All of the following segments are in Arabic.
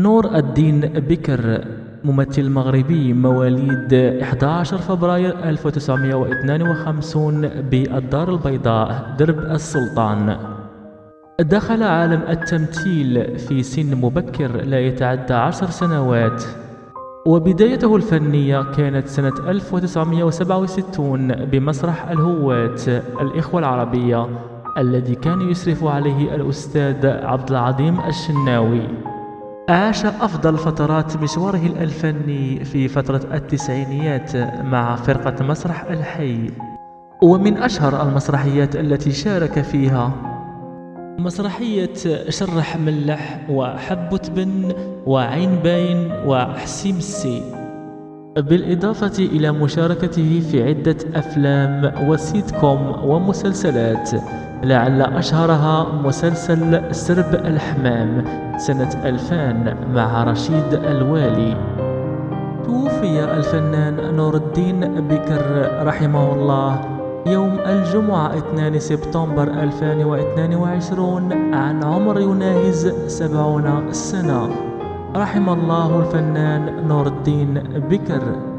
نور الدين بكر، ممثل مغربي مواليد 11 فبراير 1952 بالدار البيضاء درب السلطان. دخل عالم التمثيل في سن مبكر لا يتعدى 10 سنوات، وبدايته الفنية كانت سنة 1967 بمسرح الهواة الإخوة العربية الذي كان يشرف عليه الأستاذ عبد العظيم الشناوي. عاش أفضل فترات مشواره الفني في فترة التسعينيات مع فرقة مسرح الحي، ومن أشهر المسرحيات التي شارك فيها مسرحية شرح ملح وحبة بن وعين باين وحسيم السي، بالإضافة إلى مشاركته في عدة أفلام وسيت كوم ومسلسلات، لعل أشهرها مسلسل سرب الحمام سنة 2000 مع رشيد الوالي. توفي الفنان نور الدين بكر رحمه الله يوم الجمعة 2 سبتمبر 2022 عن عمر يناهز 70 سنة. رحم الله الفنان نور الدين بكر.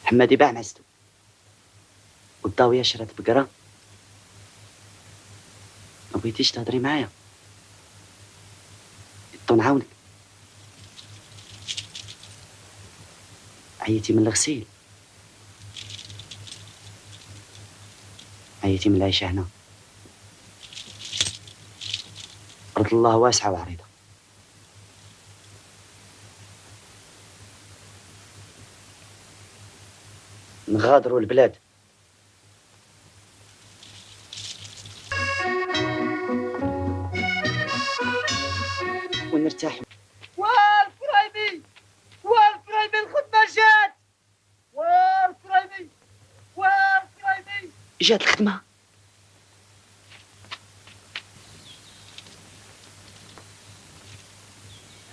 حمادي باع معزتو والضاوية شرات بقرة. ما بغيتيش تهضري معايا؟ طون عاونك. عيتي من الغسيل، عيتي من العيشة هنا. أرض الله واسعة وعريضة. نغادروا البلاد ونرتاحوا. والكرايمي الخدمة جات. والكرايمي جات الخدمة.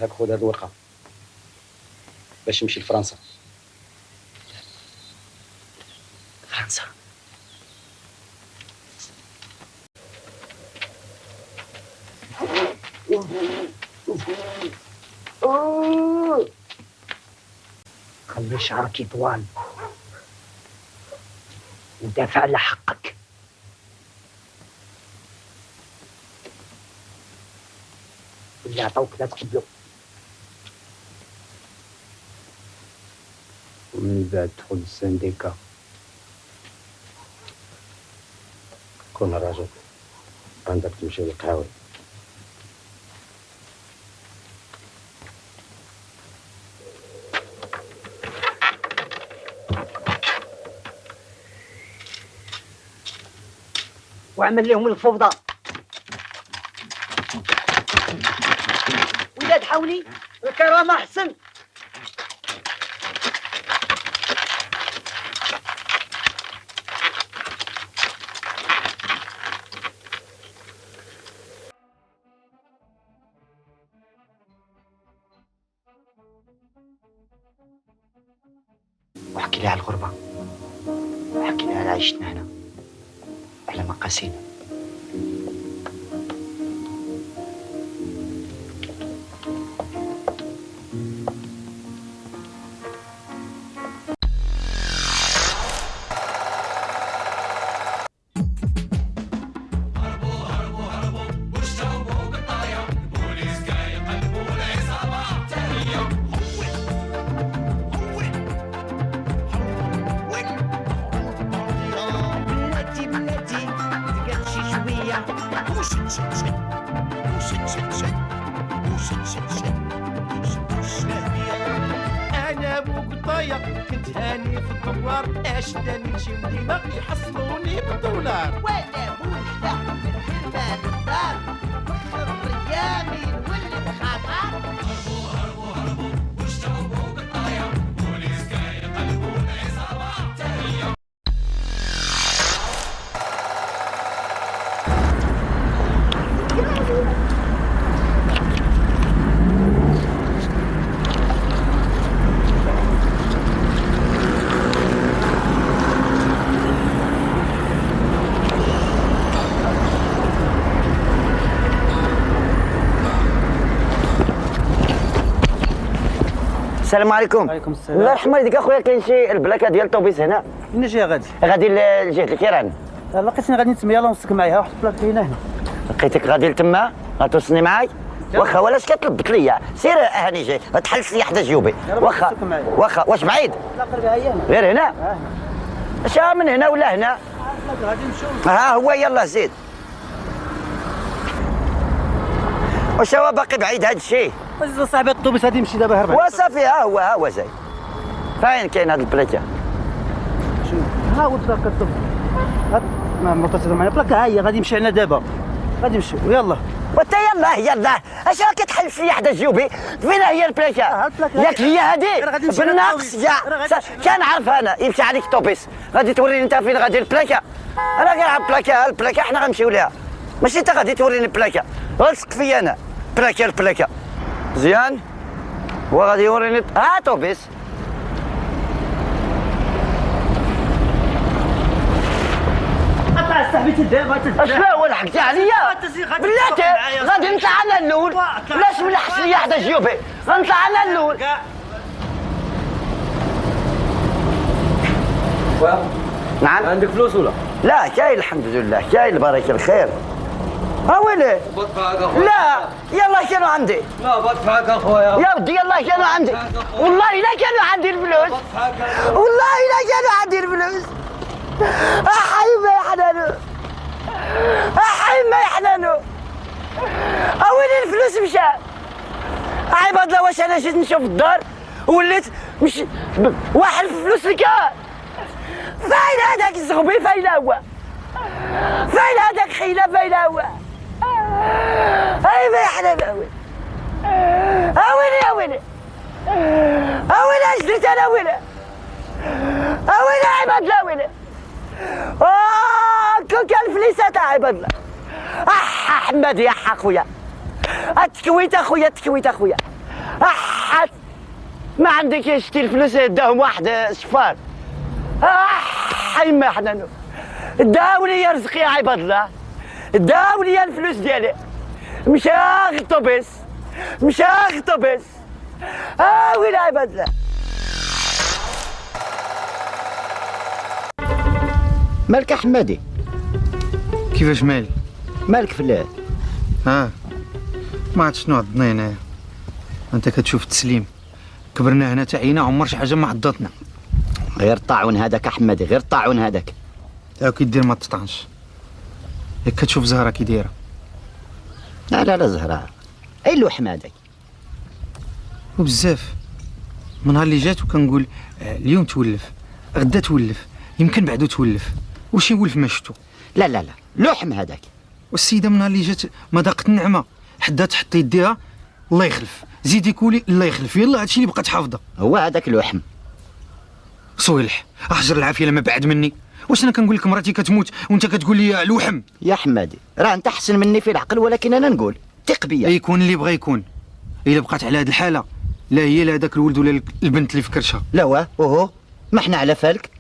هاك خذ هاد الورقة باش نمشي لفرنسا. فرنسا؟ خلي شعرك يطول ودافع على حقك. اللي عطوك لا تقبلو. ومن بعد تدخل السنديكا كون راجل عندك تمشي للقهاوي. وعمل لهم الفوضى. ولاد حولي الكرامة أحسن. وحكي لي على الغربة، وحكي لي على عيشتنا هنا، على مقاسينا. انا ابو قطايه كنت هاني في الدوار، اشتاني شي مدينه يحصلوني بالدولار. وانا مشتاق من حرمان الدار، وخر ريامي نولد خطر. هربوا واشتربوا قطايه، بوليس كاي يقلبوا العصابه تاليه. السلام عليكم. وعليكم السلام. الله يرحم والديك اخويا، كاين شي البلاكه ديال الطوبيس هنا؟ فين جاي غادي؟ غادي لجهه الكيران. لقيتني غادي نتسمى، يلاه نوصلك معايا، واحد البلاك كاينه هنا. لقيتك غادي لتما غتوصلني معاي؟ واخا ولاش كتلبط ليا؟ سير هاني جاي غتحلس لي حدا جيوبي. واخا واخا واش بعيد؟ لا قريبه هي هنا. غير هنا؟ اش من هنا ولا هنا؟ غادي نمشيو. ها هو يلا زيد. واش هو باقي بعيد هاد الشيء؟ صاحبي الطوبيس غادي يمشي دابا هرب. وصافي ها هو زي. فين كاين هاد البلاكه؟ ها هو البلاك الطوبيس. هاد ما مرتبط معايا بلاك، ها هي غادي يمشي عنا دابا. غادي نمشيو يلا. وانت يلا اش راك كتحلف لي حدا جيوبي؟ فين هي البلاكه؟ البلاكة ياك هي هادي بالناقص يا كنعرف انا يمشي عليك الطوبيس. غادي توريني انت فين غادي البلاكه؟ انا كنعرف البلاكه حنا غنمشيو ليها، ماشي انت غادي توريني البلاكه. غلصق فيا انا البلاكه مزيان. هو غادي يوريني طوبيس. صاحبي تدابا اشنو هو اللي حكيتي عليا؟ بلاتي غادي نطلع انا الاول، علاش ملحش ليا حدا جيوبي؟ غنطلع انا الاول. نعم. عندك فلوس ولا؟ لا كاين الحمد لله، كاين بركة الخير. ويلي لا يلا كانوا عندي. لا بدفعك اخويا يا ودي يلا كانوا عندي، والله لا كانوا عندي الفلوس، والله لا كانوا عندي الفلوس. احي ما يحنانو، احي ما يحنانو. وين الفلوس مشى؟ عباد الله واش انا جيت نشوف الدار وليت مش واحد الفلوس اللي كان. فاين هذاك الزغبي؟ فاين هو؟ فاين هذاك خينا؟ فاين هو؟ اي ما يحلم. ويلي ويلي اش درت انا؟ ويلي عباد الله ويلي. كون كان فليسات عباد الله. حمادي يا خويا التكويت اخويا ما عندك يشتي الفلوس داهم واحد شفار. حيما حنانو داولي يا رزقي يا عباد الله، داولي يا الفلوس ديالي. مشى الطوبيس وين عباد الله. مالك حمادي؟ كيفاش مالي؟ مالك فلاه؟ ما عرفت شنو عضنا هنايا. انت كتشوف التسليم، كبرنا هنا تعينا عمر شي حاجه ما عضتنا. غير الطاعون هذاك احمدي، غير الطاعون هذاك. تا كي دير ما تطعنش. ياك كتشوف زهره كي دايره. لا زهره اي اللوحم هذاك. وبزاف من نهار اللي جات وكنقول اليوم تولف، غدا تولف، يمكن بعدو تولف، وشي ولف ما شفتو. لا لوحم هذاك. والسيده من نهار اللي جات ما ذاقت النعمه، حدا تحط يديها الله يخلف، زيدي كولي الله يخلف، يلا هادشي اللي بقات حافظه. هو هذاك لوحم. صويلح احجر العافيه لما بعد مني. واش انا كنقول لك مراتي كتموت وانت كتقول لي لوحم؟ يا حمادي راه انت احسن مني في العقل، ولكن انا نقول ثق بيا. يكون اللي بغى يكون. الا بقات على هذه الحاله لا هي لا هذاك الولد ولا البنت اللي فكرتها. لا وهو ما احنا على فالك.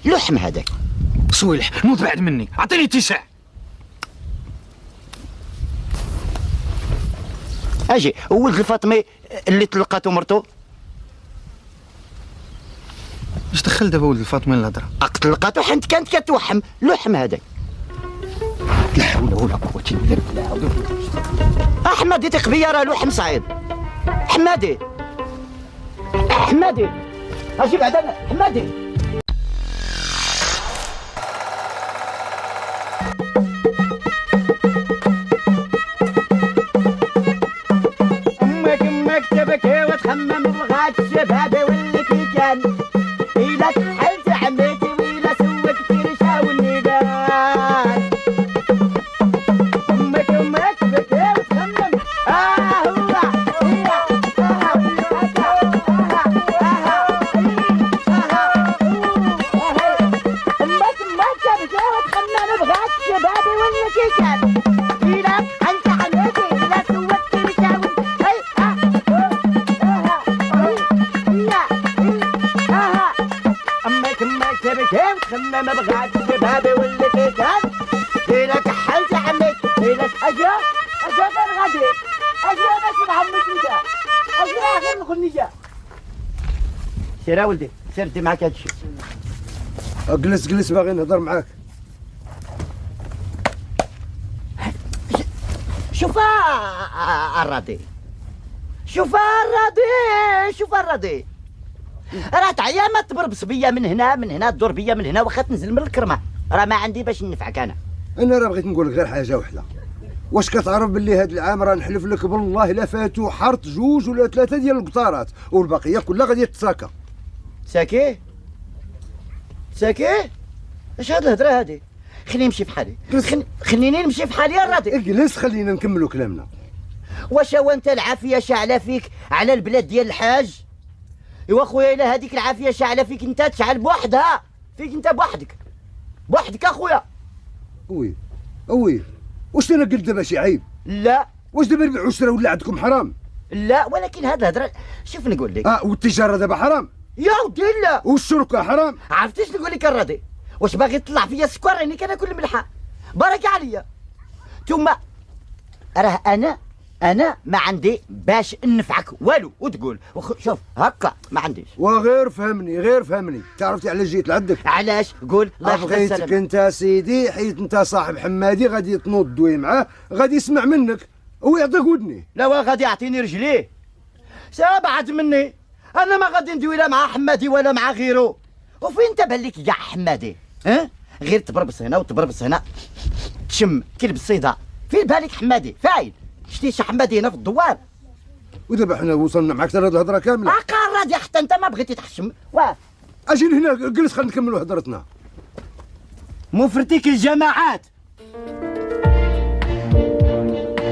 لوحم هذاك. صويلح نوض بعد مني، اعطيني اتساع. اجي ولد الفاطمي اللي طلقاتو مرتو. اش دخل دابا ولد الفاطمه الهضره؟ طلقاتو حيت كانت كتوحم. لوحم هذاك. لا حول ولا قوة الا بالله. احمدي ثق بيا راه لوحم صعيب. حمادي اجي بعد انا حمادي. امك تبكي وتخمم بغات الشباب واللي كي كان. إلا تحلت عمتي وإلا سوكت رشا والنيدان. أمك تبكي وتخمم. هو هي أمك تبكي وتخمم بغات الشباب واللي كي كان. إلا تحلت عمتي وإلا سوكت رشا أمك تبكي وتخمم بغات الشباب واللي كي كان. إلا كحلت عمك إلا أجا فين غادي؟ أجا باش نعمك نجا. أجا غير نقول نجا. سير ولدي سير دي معاك هادشي. جلس جلس باغي نهضر معاك. شوف الراضي شوف الراضي شوف الراضي راه تعيا ما تبربص بيا من هنا تدور بيا من هنا واخا تنزل من الكرمه راه ما عندي باش نفعك انا راه بغيت نقول لك غير حاجه وحده. واش كتعرف باللي هاد العام راه نحلف لك بالله الا فاتوا حرط 2 ولا 3 ديال القطارات والبقيه كلها غادي تتساكا. ساكي اش هاد الهضره هادي؟ خليني نمشي في حالي خليني نمشي في حالي يا راضي. اجلس خلينا نكملوا كلامنا. واش هو انت العافيه شاعله فيك على البلاد ديال الحاج؟ ايوا خويا الا هذيك العافيه شاعله فيك انت تشعل بوحدها فيك انت بوحدك اخويا. وي واش انا قلت دابا شي عيب؟ لا. واش دابا البيع والشراء ولا عندكم حرام؟ لا ولكن هاد الهضره شوف نقول لك. والتجاره دابا حرام؟ يا ودي لا. والشركه حرام؟ عرفتي اش نقول لك الراضي؟ واش باغي تطلع فيا السكر راني كناكل الملحه بركه عليا. ثم راه انا ما عندي باش نفعك والو وتقول شوف هكا ما عنديش. وغير فهمني تعرفتي علاش جيت لعندك؟ علاش؟ قول الله يحفظك. بغيتك انت سيدي حيت انت صاحب حمادي غادي تنوض دوي معاه غادي يسمع منك ويعطيك ودني. لا غادي يعطيني رجليه سابعد مني. انا ما غادي ندوي لا مع حمادي ولا مع غيره. وفين تبان لك كاع حمادي؟ غير تبربص هنا وتبربص هنا تشم كلب الصيده. فين بالك حمادي؟ فاين شتي شي حمادي هنا في الدوار. ودابا حنا وصلنا معاك ترى الهضره كامله. راضي حتى انت ما بغيتي تحشم. واه اجي هنا جلس خلينا نكملوا هضرتنا. مفرتيك الجماعات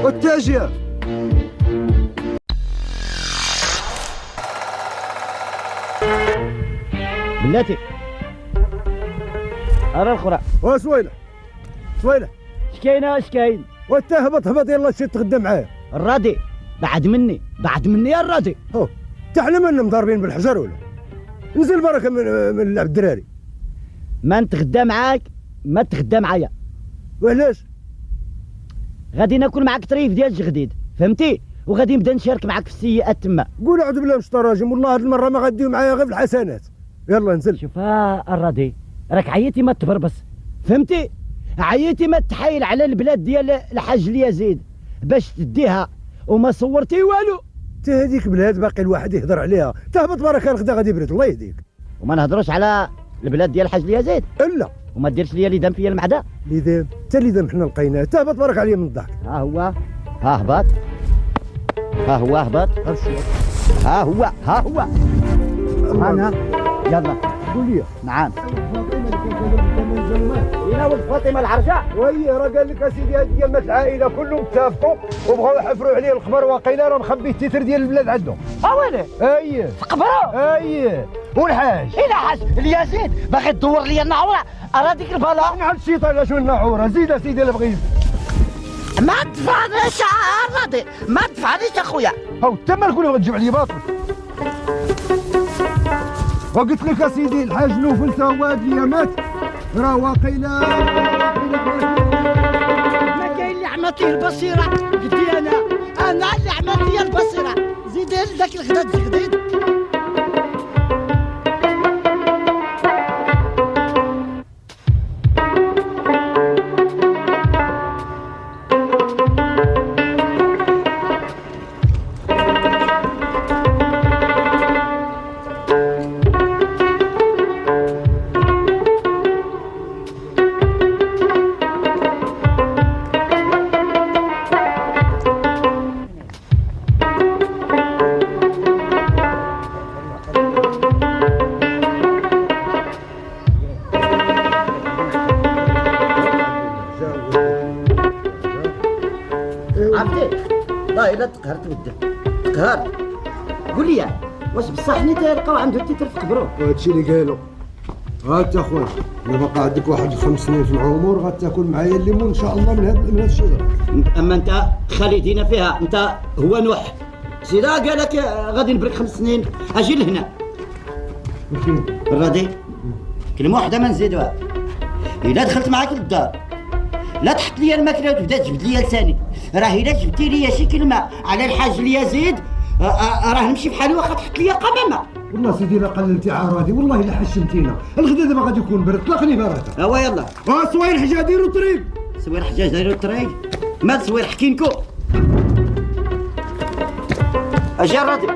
والتاجيه بلاتي ارى الاخرى. وسويله اش كاين؟ وانت هبط يلا شي تغدى معايا. الراضي بعد مني يا الراضي. حنا مالنا مضاربين بالحجر ولا؟ نزل بركه من لعب الدراري. ما نتغدى معاك ما تغدى معايا. وعلاش؟ غادي ناكل معاك طريف ديال الجغديد فهمتي؟ وغادي نبدا نشارك معاك في السيئات تما. قول اعوذ بالله من الشيطان الرجيم والله هاد المره ما غاديو معايا غير في الحسنات. يلا نزل. شوف الراضي راك عييتي ما تبربص فهمتي؟ عييتي ما تحايل على البلاد ديال الحاج اليزيد باش تديها وما صورتي والو. انت هذيك بلاد باقي الواحد يهضر عليها. تهبط بركه الغدا غادي يبرد الله يهديك. وما نهضروش على البلاد ديال الحاج اليزيد. لا وما ديرش ليا ليدام فيا المعده. ليدام حتى ليدام حنا لقيناه. تهبط برك عليا من الضحك. ها هو هبط ها هو انا يلا قول لي. نعم هنا ولد فاطمه العرجاء. وي راه قال لك اسيدي هاد ديال العائله كلهم اتفقوا وبغاو يحفروا عليه الخبر واقيلا راه مخبي التتر ديال البلاد عندهم. ويلي اييه قبروا اييه. والحاج الحاج اليزيد باغي تدور لي النعوره راه ديك البلا. نعم الشيطان شو النعوره. زيد اسيدي الا بغيت. ما تدفعنيش الراضي ما تدفعنيش اخويا. انت مالك ولا غتجيب عليا باطل. وقلت لك اسيدي الحاج نوفل تا هو هاد الايامات راه واقيلا ما كاين اللي عمتيه البصيره قدي انا اللي عمتيه البصيره. زيد لك الغدا الجديد. عرفتي؟ والله الا تقهرت وده تقهر. قول لي واش بصح نيت لقاو عنده التتر في قبرو؟ وهادشي اللي قالوا. هات اخويا الا بقى عندك واحد 5 سنين في العمر غتاكل معايا الليمون ان شاء الله من هاد الشجره. اما انت خالدينا فيها انت هو نوح سيدا قال لك غادي نبرك 5 سنين. اجي لهنا الراضي كلمه واحده ما نزيدوها. الا دخلت معاك للدار لا تحط لي الماكله وتبدا تجبد لي لساني. راه الا جبتي لي شي كلمه على الحاج اليزيد راه نمشي بحالي واخا تحط لي قمامه. والله سيدي لا قللتي عراضي والله لا حشمتينا. الغدا دابا غادي يكون برد، طلقني بركه. هو يلا صوير حجاج ديروا الطريق. سوير حجاج دايروا الطريق. مال سوير حكينكو اجي راضي.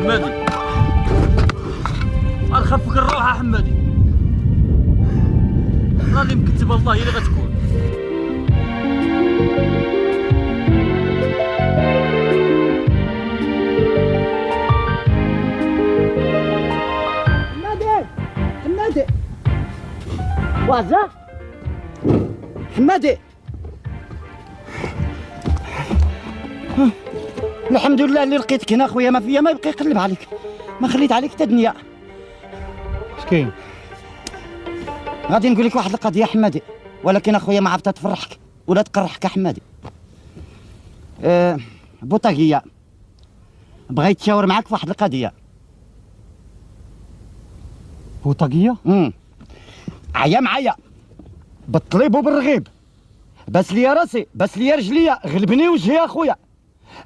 حمادي نخفك الروح يا حمادي، راني مكتب الله هي اللي غتكون. حمادي وازا حمادي الحمد لله اللي لقيتك هنا خويا، ما فيا ما يبقى يقلب عليك، ما خليت عليك حتى دنيا. اش كاين؟ غادي نقول لك واحد القضيه حمادي، ولكن اخويا ما عرفتها تفرحك ولا تقرحك يا حمادي. بوطاقيه بغيت تشاور معاك في واحد القضيه. بوطاقيه؟ عيا معايا بالطليب وبالرغيب، بس لي راسي بس لي رجليا، غلبني وجهي اخويا.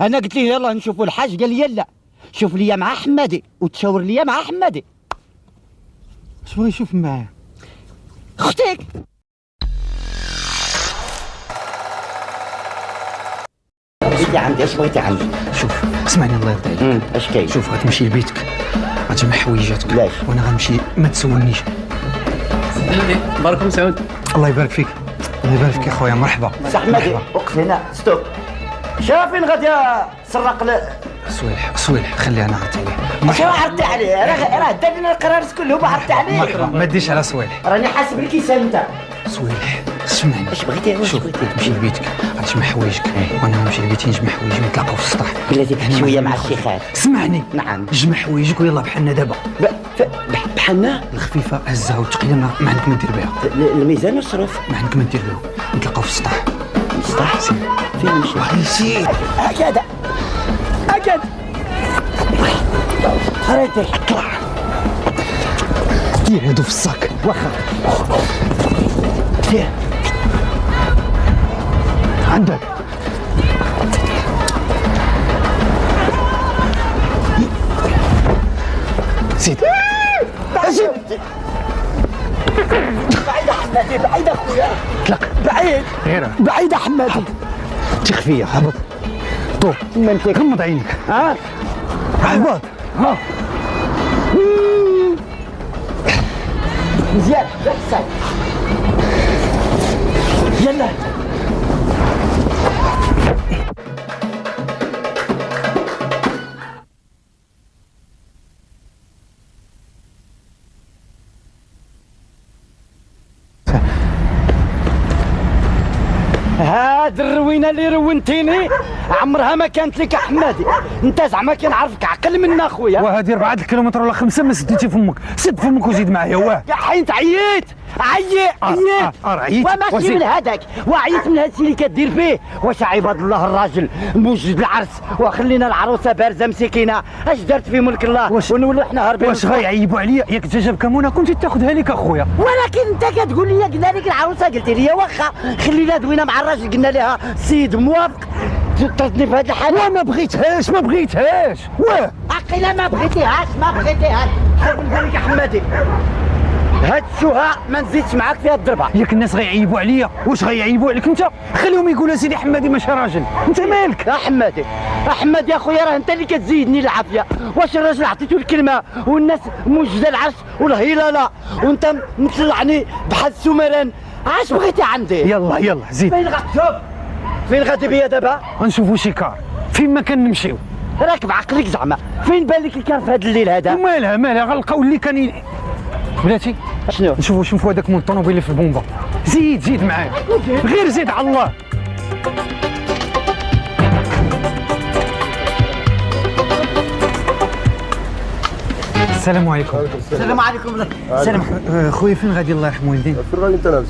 انا قلت له يلا نشوفوا الحاج، قال لي لا شوف لي مع حمادي وتشاور لي مع حمادي. اش بغا يشوف معايا؟ اختك بغيتي عندي، اش بغيتي عندي؟ شوف اسمعني الله يرضي عليك. اش كاين؟ شوف غتمشي لبيتك غتجمع حويجاتك. علاش؟ وانا غنمشي ما تسولنيش. بارك مسعود. الله يبارك فيك. الله يبارك فيك يا خويا. مرحبا. سي حمادي وقف هنا ستوب. شاف فين غادي تسرق صويلح خليها انا عرفتي عليه. شنو عرفتي عليه؟ راه دار لنا القرار كله عرفتي عليه. مرحبا ما تديش على صويلح. راني حاسب لك انت. صويلح اسمعني. اش بغيتي؟ واش شوف بغيتي؟ تمشي لبيتك غتجمع حوايجك وانا غنمشي لبيتي نجمع حوايجي نتلاقاو في السطح. بلاتي شويه مع الشيخات. اسمعني. نعم. جمع حوايجك ويلا بحالنا دابا. بحالنا؟ الخفيفه هزها والثقيله ما عندك ما دير بها. الميزان والصروف ما عندك ما دير بهم. نتلاقاو في السطح. السطح؟ فين نمشي؟ نسيت. هكذا هكذا خريطي طلع دير هادو في الصاك. واخا دير عندك. زيد. بعيد يا حمادي، بعيد اخويا. اطلق. بعيد غير بعيد يا حمادي. تيخ فيا. هبط. طوف. غمض عينيك. هبط. ها. مزيان لا تسال. يلا هاد الروينه اللي رونتيني عمرها ما كانت لك يا حمادي. انت زعما كنعرفك عقل منا اخويا. وهادي 4 كيلومتر ولا 5 ما سديتي فمك. سد فمك وزيد معايا. واه يا حيت عييت عييت عييت وماشي من هذاك، وعييت من هادشي اللي كدير فيه. واش عباد الله الراجل موجد العرس وخلينا العروسه بارزه مسكينه، اش درت في ملك الله ونولوا حنا هاربين؟ واش غيعيبوا عليا؟ ياك انت جاب كمونه كنت تاخذها لك اخويا. ولكن انت كتقول لي قلنا لك العروسه، قلت لي واخا خلينا دوينا مع الراجل، قلنا لها السيد موافق تطردني في هذه الحاله. ما بغيتهاش واه عقيله ما بغيتيهاش شوف نقول لك يا حمادي، هاد الشهاء ما نزيدش معاك فيها الضربه. ياك الناس غيعيبوا عليا. واش غيعيبوا عليك انت؟ خليهم يقولوا سيدي حمادي ماشي راجل. انت مالك يا حمادي؟ يا حمادي يا خويا راه انت اللي كتزيدني العافيه. واش الراجل عطيتو الكلمه والناس موجده العرس والهلاله وانت مطلعني بحال السمران؟ اش بغيتي عندي؟ يلا زيد. فين غتشوف؟ فين غادي بيا دابا؟ غنشوفوا شي كار فين ما كان نمشيو. راك بعقلك زعما. فين بان لك الكار في هذا الليل هذا؟ مالها غنلقاو اللي كان بلاتي. شنو؟ نشوفوا هذاك مول الطوموبيل اللي في البومبا. زيد معايا. غير زيد على الله. السلام عليكم. السلام عليكم. السلام. خويا فين غادي الله يرحم والديك؟ فين غادي انت لابس؟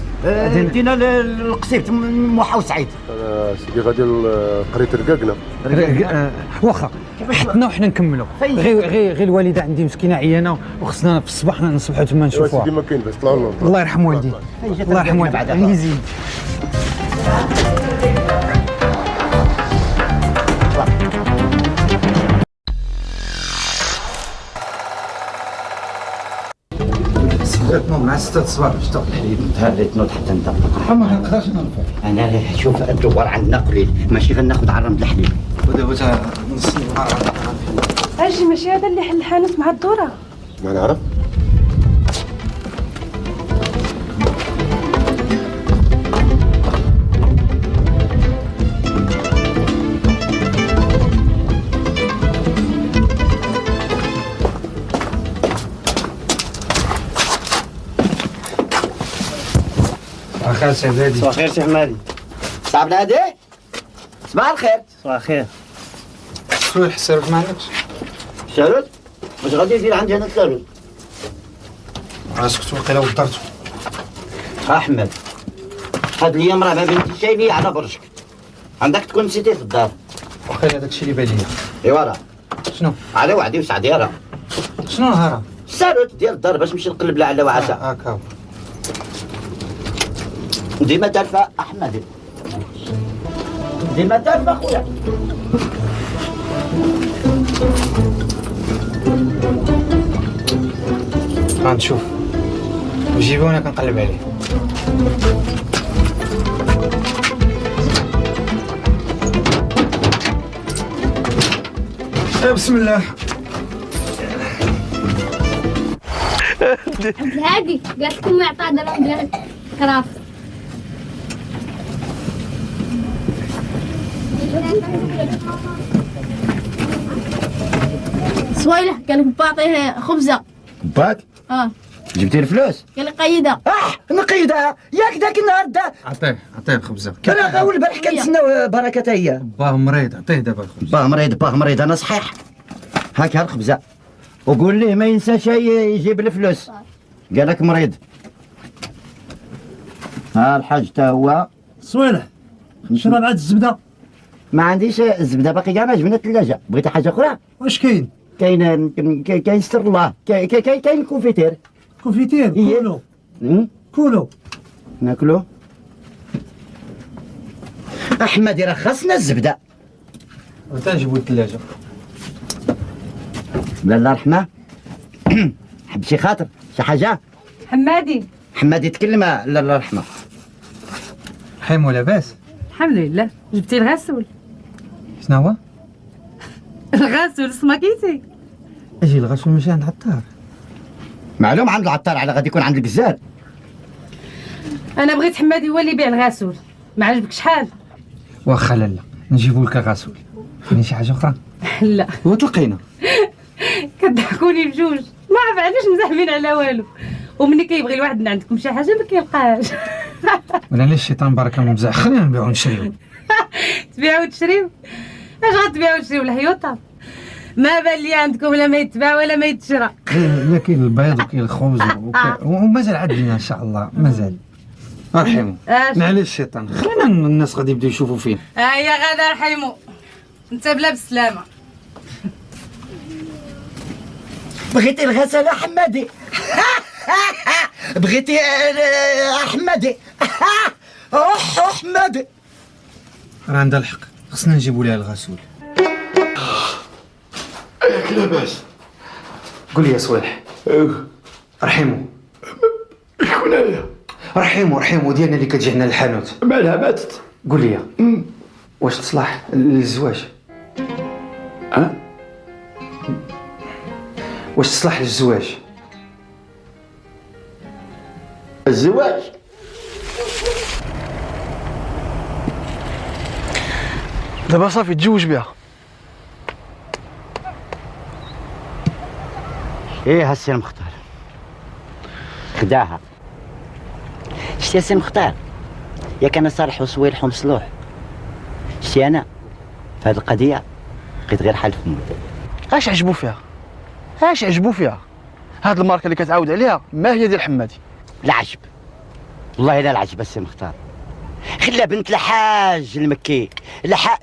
دينا القصيبت موحى سعيد. انا سيدي غادي لقريه رقاقنا. واخا حطنا وحنا نكملوا. غير الوالده عندي مسكينه عيانه وخصنا في الصباح نصبحوا تما نشوفوها. سيدي ما كاين باش طلعوا لنا. الله يرحم والديك. الله يرحم والديك. يزيد. مع 6 الصباح باش تاخذ الحليب. هذا تنوض حتى انت. ما نقدرش نرفع. انا شوف الدوار عندنا قليل ماشي غناخذ عرم الحليب. ودابا نص النهار اجي ماشي هذا اللي حل الحانوت مع الدوره. ما نعرف. صباح الخير سي عبادي. صباح الخير سي حمادي. صعب نادي. صباح الخير. صباح الخير. خويا الحسابات ما عندكش؟ شارد؟ واش غادي يدير عندي انا الشارد؟ راسك توقيلا ودرتو. احمد هاد الايام راه ما بنتي شايلي على برجك. عندك تكون نسيتي في الدار. وقيلا داك الشيء اللي بالي. ايوا راه شنو؟ على وعدي وسعدي راه. شنو نهار؟ الساروت ديال الدار باش نمشي نقلب لا على وعسى. هاكا. ديما تالفه احمد. ديما تالفه خويا. غنشوف. وجيبو وانا كنقلب عليه. بسم الله. هادي قالت لكم ما يعطى درهم ديال كراف. صويلح قال لك باعطيه خبزه. باك؟ جبتي الفلوس؟ قال لي قيدها. نقيدها ياك ذاك النهار دا. عطيه الخبزه. انا اول البارح كنتسناو بركه هي. باه مريض عطيه دابا الخبز. باه مريض انا صحيح. هاك الخبزه وقول ليه ما ينساش يجيب الفلوس. قال لك مريض. ها الحاج تا هو. صويلح شنو بعد الزبده؟ ما عنديش الزبده باقي كاع ما جبنا الثلاجه. بغيتي حاجه اخرى؟ واش كاين؟ كاين ستر الله. كاين الكونفيتير. كونفيتير كولو. كولو ناكلو. احمد رخصنا الزبده. وتنجيبو الثلاجه. لا الله يرحمه. حب شي خاطر شي حاجه. حمادي تكلم. لا الله يرحمه. حيمو لاباس؟ الحمد لله. جبتي الغسول. شنو هو؟ الغسول سماكيتي. اجي الغسول ماشي عند العطار. معلوم عند العطار على غادي يكون عند الجزار. انا بغيت حمادي هو اللي يبيع الغسول. ما عجبك شحال؟ واخا لا نجيبو لك غسول. كاين شي حاجه اخرى؟ لا وتلقينا. كتضحكوني بجوج. ما عرف علاش مزاحمين على والو. ومني كيبغي الواحد من عندكم شي حاجه ما كيلقاهاش. ولا ليش الشيطان بركه مزاح. خلينا نبيعو ونشريو. تبيعوا وتشريو؟ اش غتبيعوا وتشريو الحيوطه؟ ما بان لي عندكم لا ما يتباع ولا ما يتشرى. لا كاين البيض وكاين الخبز ومازال عندنا ان شاء الله مازال. ارحموا. معليش الشيطان خلينا الناس غادي يبداو يشوفوا فين. يا غادا رحيمو انت بلا بالسلامه. بغيتي الغسالة حمادي. بغيتي حمادي. حمادي راه عندها الحق خصنا نجيبوا لها الغسول. لاباس. قول لي يا صوالح. رحيمو. شكون هي؟ رحيمو ديالنا اللي كتجي عندنا للحانوت. مالها ماتت؟ قول لي واش تصلح للزواج؟ واش تصلح للزواج؟ الزواج دابا صافي تزوج بها. ايه هالسي المختار خداها. شتي السي المختار ياك انا صالح وصويلح ومصلوح. شتي انا في هذه القضيه لقيت غير حل فمي. اش عجبو فيها؟ هاد الماركه اللي كتعاود عليها ما هي ديال حمادي؟ العجب، والله لا العجب السي مختار. خلى بنت الحاج المكي،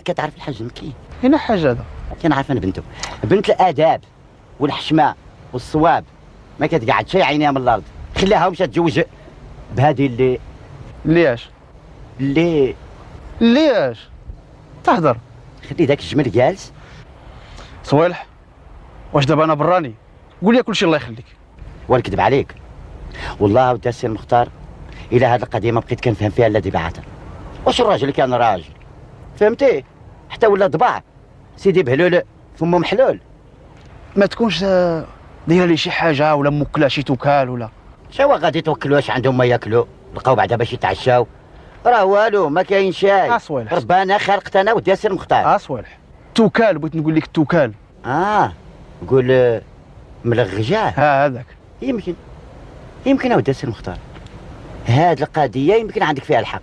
كتعرف الحاج المكي؟ هنا حاجه هذا كنعرف انا بنته، بنت الاداب والحشمه والصواب، ما كتقعد شي عينيها من الارض. خلاها مشات تزوج بهذه اللي اش تهضر. خلي داك الجمل جالس. صوالح، واش دابا انا براني؟ قول لي كلشي الله يخليك. ونكذب عليك؟ والله ودي السي المختار، الى هذه القضيه ما بقيت كنفهم فيها الا دباعه. واش الراجل كان راجل، فهمتي؟ حتى ولا ضباع سيدي بهلول فمو محلول. ما تكونش دايره لي شي حاجه ولا موكله شي توكال ولا شوا غادي توكلوا واش عندهم ما ياكلوا، لقاو بعدا باش يتعشاو. راه والو ما كاين شاي. صوالح، ربنا خلقتنا ودي السي المختار. صوالح، توكال بغيت نقول لك توكال. قول ملغجاه. هذاك يمكن اودي السي المختار، هاد القضيه يمكن عندك فيها الحق.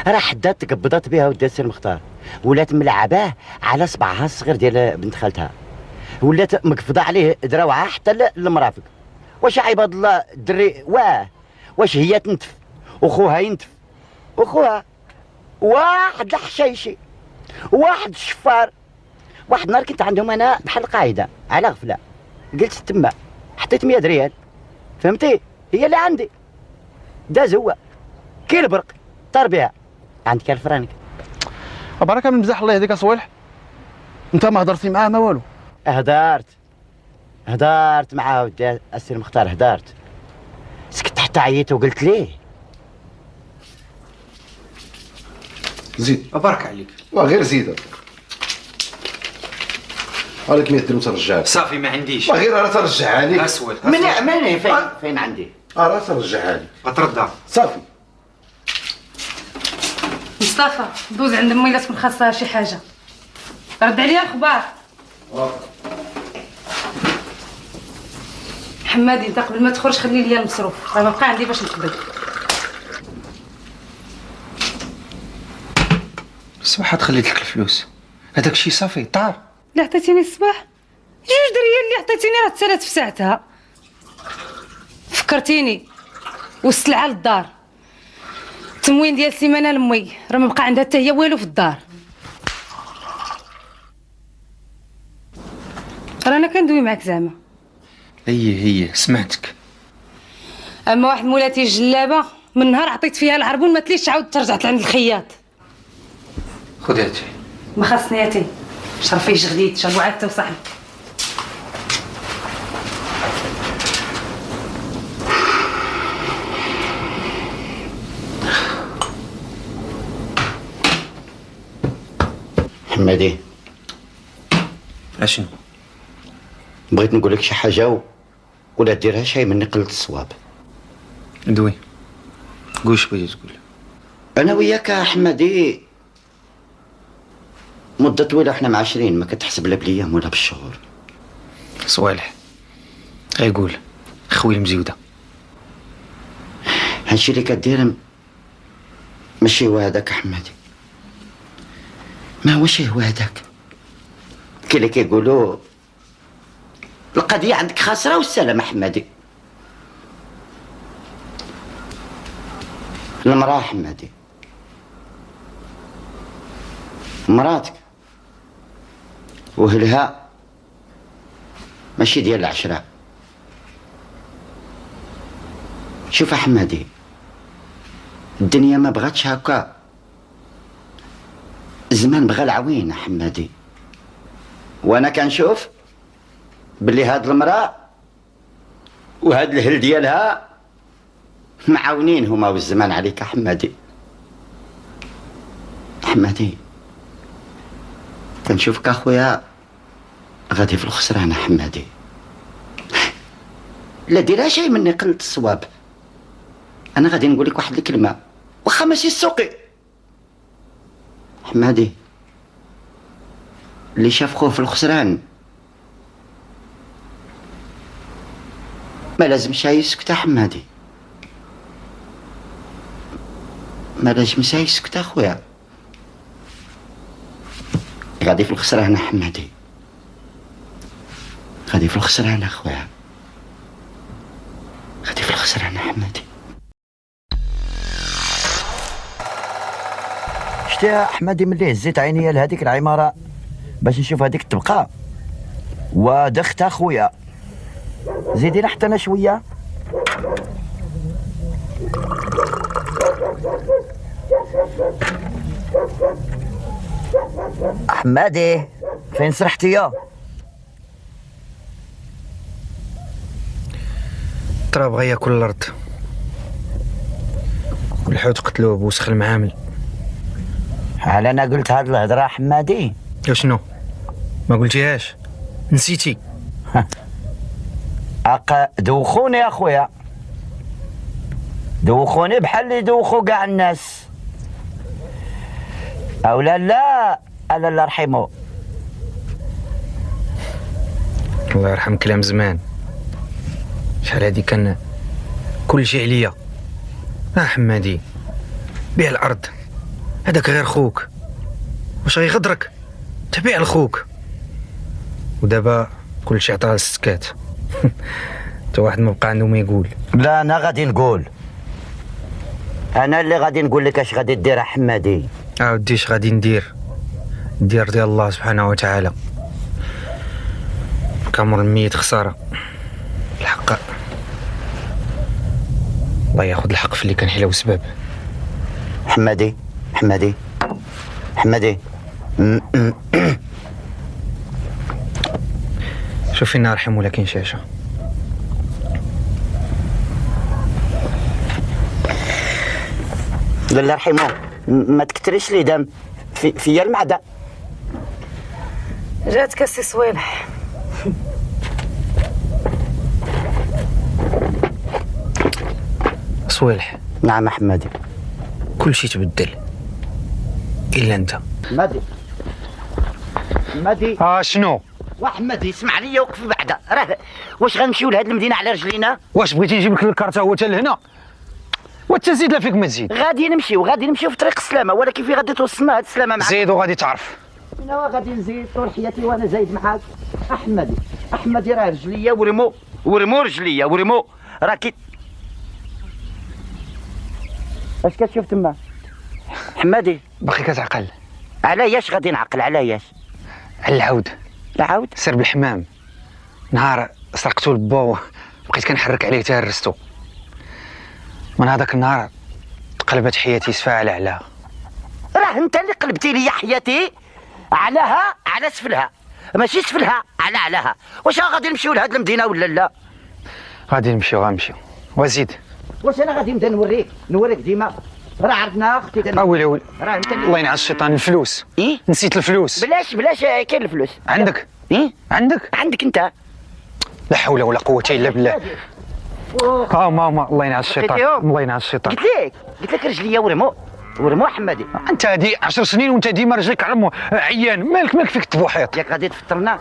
راه حدات تقبضت بها ودي السي المختار، ولات ملعباه على صبعها الصغير ديال بنت خالتها، ولات مقفضه عليه دراوعها حتى المرافق. واش عباد الله الدري واش هي تنتف وخوها ينتف، وخوها واحد الحشايشي واحد الشفار. واحد النهار كنت عندهم انا بحال القاعده على غفله، قلت تما حطيت 100 ريال، فهمتي؟ هي اللي عندي. داز هو كي البرق طار بها. عندك الفرانك. بركه من مزاح الله يهديك صوالح، انت ما هضرتي معاه ما والو. هدارت معاه ودي السي المختار، هدارت سكت حتى عييت وقلت ليه زيد. بارك عليك. غير زيد. هاك 100 درهم ترجعها. صافي ما عنديش. غير راه ترجعها لي. اسود. من فين عندي؟ راه ترجعها لي. غتردها. صافي. مصطفى دوز عند امي الا تكون خاصها شي حاجه، رد عليا الخبار. حمادي انت قبل ما تخرج خلي لي المصروف، راه ما بقى عندي باش نقبض. الصباح خليت لك الفلوس، هذاك الشيء صافي طار. اللي عطيتيني الصباح 2 ريال اللي عطيتيني راه تسالات في ساعتها. فكرتيني والسلعه للدار، التموين ديال سيمانه لمي راه ما بقى عندها حتى هي والو في الدار. رانا كندوي معاك زعما. هي سمعتك. اما واحد مولاتي الجلابه من نهار عطيت فيها العربون ما تليش تعاود ترجع عند الخياط. خذ هاتي. ما خاصني هاتي، شرفيه جديد شربوا عاد وصاحبك. حمادي اشنو؟ بغيت نقول لك شي حاجه ولا ديرها شي مني قلت الصواب. دوي قول اش بغيتي تقول. انا وياك حمادي مده طويله احنا معاشرين، ما كتحسب لا بالايام ولا بالشهور. صوالح غيقول خوي المزيوده. هادشي اللي كدير ماشي هو هذاك حمادي، ما هوش هو هذاك. كي اللي كيقولوا القضيه عندك خاسره والسلامه حمادي. المراه حمادي مراتك وهلها ماشي ديال العشره. شوف حمادي، الدنيا ما بغاتش هكا، الزمان بغى العوين حمادي. وانا كنشوف باللي هاد المراه وهاد الهل ديالها معاونين هما والزمان عليك حمادي. حمادي كنشوفك اخويا غادي في الخسران حمادي. لا ديرها شي مني قلت الصواب. انا غادي نقول لك واحد الكلمه واخا ماشي السوقي حمادي، اللي شاف خوه في الخسران ما لازمش يسكت حمادي، ما لازمش يسكت اخويا. غادي في الخسران حمادي، غادي في الخسران اخويا. خسران احمدي. شتي يا احمدي ملي هزيت عينيا لهذيك العماره باش نشوف هذيك الطبقه ودخت اخويا، زيدينا حتى انا شويه. احمدي فين سرحتي يا؟ التراب غا ياكل الارض والحوت قتلوه بوسخ المعامل. هل انا قلت هاد الهضره حمادي؟ شنو ما قلتيهاش؟ نسيتي؟ دوخوني يا اخويا، دوخوني بحال اللي دوخوا كاع الناس. اولا لا الله يرحمه. الله يرحم كلام زمان. شحال هادي كان كل شيء عليا. حمادي بيع الارض، هذاك غير خوك، واش غيغدرك؟ تبيع لخوك. ودابا كل شيء عطاه للسكات. تا واحد ما بقى عنده ما يقول. لا انا غادي نقول، انا اللي غادي نقول لك اش غادي دير حمادي. ودي اش غادي ندير ديال الله سبحانه وتعالى. كامر الميت خساره. الحق الله ياخذ الحق في اللي كان حيله وسباب. حمادي حمادي حمادي شوفي النار رحم ولا كاين شاشه. الله يرحمه ما تكتريش لي دم فيا المعده. جاتك السي صويلح. صويلح. نعم حمادي. كل شيء تبدل الا انت. حمادي حمادي شنو؟ وحمادي اسمع لي وقف بعدا. راه واش غنمشيو لهاد المدينه على رجلينا؟ واش بغيتي نجيب لك الكارته هو حتى لهنا؟ وتزيد لا فيك ما تزيد. غادي نمشيو في طريق السلامه، ولكن في غادي توصلنا هاد السلامه معاك. زيد وغادي تعرف. انا غادي نزيد طول حياتي وانا زايد معاك. احمدي احمدي راه رجليا ورمو رجليا ورمو راكي. اش كتشوف تما حمادي؟ باقي كتعقل. علاش غادي نعقل؟ علاش؟ على العود. العود؟ سير بالحمام. نهار سرقتو لبا بقيت كنحرك عليه حتى هرستو. من هذاك النهار تقلبت حياتي سفا على علاها. راه انت اللي قلبتي لي حياتي علاها على سفلها، ماشي سفلها على علاها. واش غادي نمشيو لهاد المدينه ولا لا؟ غادي نمشيو وزيد. واش انا غادي نبدا نوريك ديما؟ راه عرفنا اختي. اويلي راه انت الله ينعس الشيطان. الفلوس. نسيت الفلوس. بلاش كاين الفلوس عندك. عندك انت. لا حول ولا قوه الا بالله. ماما الله ينعس الشيطان. الله ينعس الشيطان. قلت لك رجليا ورمو حمادي. انت هادي 10 سنين وانت ديما رجلك عيان. مالك فيك تبوحيط. ياك غادي تفطرنا.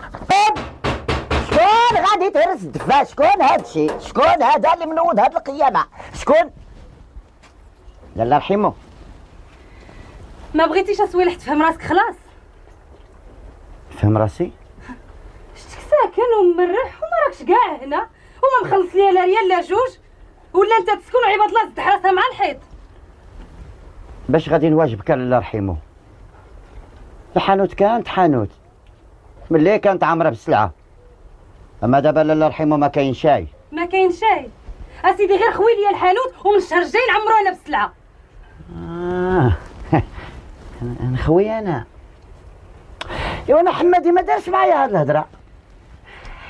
شكون غادي تهرس الدفا؟ شكون هادشي؟ شكون هذا اللي منوض هاد القيامه؟ شكون؟ الله يرحمه. ما بغيتيش صويلح تفهم راسك خلاص. فهم راسي؟ شتك ساكن ومرح وما راكش كاع هنا وما مخلص ليا لا ريال لا جوج، ولا انت تسكن وعباد الله زد حراسها مع الحيط. باش غادي نواجبك الله يرحمه. الحانوت كانت حانوت ملي كانت عامره بالسلعه، اما دابا الله يرحمه ما كاين شاي. ما كاين شاي اسيدي، غير خوي ليا الحانوت ومن الشهر الجاي نعمرو انا بالسلعه. انا خويا انا. ايوا انا حمادي ما دارش معايا هاد الهضره.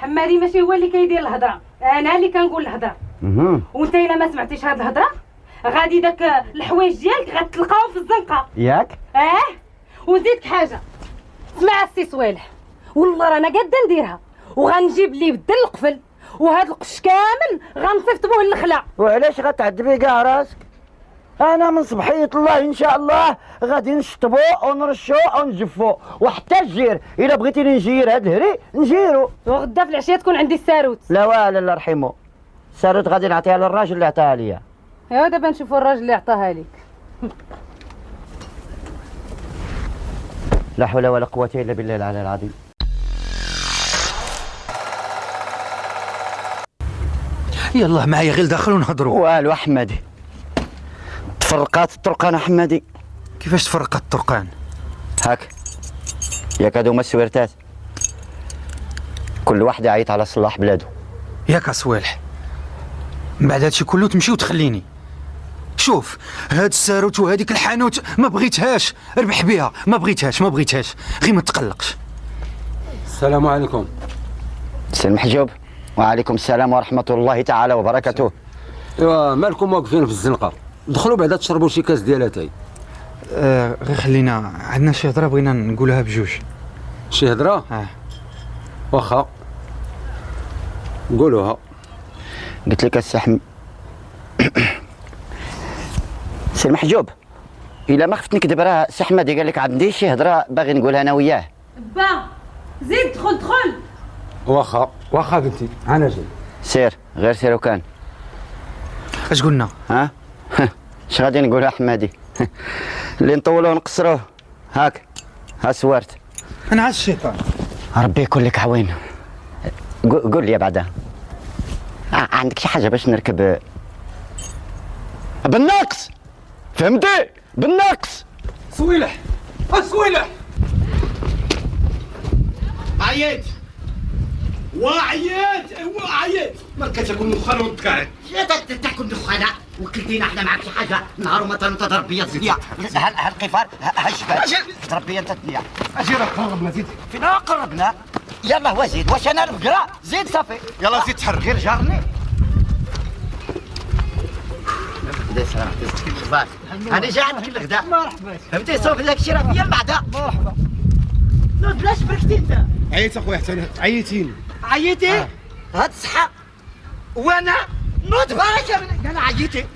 حمادي ماشي هو اللي كيدير الهضره، انا اللي كنقول الهضره. وانت الا ما سمعتيش هاد الهضره غادي داك الحوايج ديالك غتلقاهم في الزنقه ياك. ونزيدك حاجه، اسمع السي صويلح، والله رانا قاده نديرها وغنجيب لي بدل القفل وهاد القش كامل غنصيفطوه للخلا. وعلاش غتعذبي كاع راسك؟ انا من صبحيه الله ان شاء الله غادي نشطبو ونرشو ونجفو، وحتى الجير الا بغيتيني نجير هاد الهري نجيرو. وغدا في العشيه تكون عندي الساروت. لا والو الله يرحمه. الساروت غادي نعطيها للراجل اللي عطاها ليا. ايوا دابا نشوفوا الراجل اللي عطاها لك. لا حول ولا قوه الا بالله العلي العظيم. يلا معايا غير داخل ونهضروا. والو حمادي، تفرقات الطرقان حمادي. كيفاش تفرقت الطرقان؟ هاك ياك هادو هما السويرتات، كل واحد يعيط على صلاح بلادو. ياك صوالح، من بعد هادشي كله تمشي وتخليني. شوف هاد الساروت وهاديك الحانوت ما بغيتهاش، ربح بها، ما بغيتهاش غير ما تقلقش. السلام عليكم. سي المحجوب. وعليكم السلام ورحمة الله تعالى وبركاته. ايوا مالكم واقفين في الزنقة؟ دخلوا بعدا تشربوا شي كاس ديال اتاي. غير خلينا، عندنا شي هضره بغينا نقولها بجوج. شي هضره؟ واخا قولوها. قلت لك السحم سي المحجوب، الا ما خفت نكذب راه سي حمادي قال لك عندي شي هضره باغي نقولها انا وياه. با زيد دخل. واخا بنتي انا جاي. سير غير سير وكان. اش قلنا؟ ها اش غادي نقولها حمادي؟ اللي نطولوه ونقصروه. هاك ها سوارت. انا عايز الشيطان. ربي يكون لك عوين. قول لي بعدا، عندك شي حاجه باش نركب بالنقص؟ فهمتي؟ بالنقص. صويلح عييت وعييت مركز تكون مخنا وتقعد. لا تاكل دخانه وكلتينا احنا معك شي حاجه نهار ما تضرب بيا الزنية. هالقفار هالجبال ضرب بيا انت الدنيا. اجي راك قربنا زيد. فين قربنا؟ يلا وزيد واش انا الفقرا؟ زيد صافي. يلا زيد تحرك. غير جارني. انا جاي عندك الغداء. مرحبا. فهمتي؟ صوفي داك الشيء راه فيا البعدا. مرحبا. نوض بلاش بركتي انت. عييت اخويا حسن، عييتيني. عييتي؟ هاد الصحة وانا نوض بركة انا عييتي.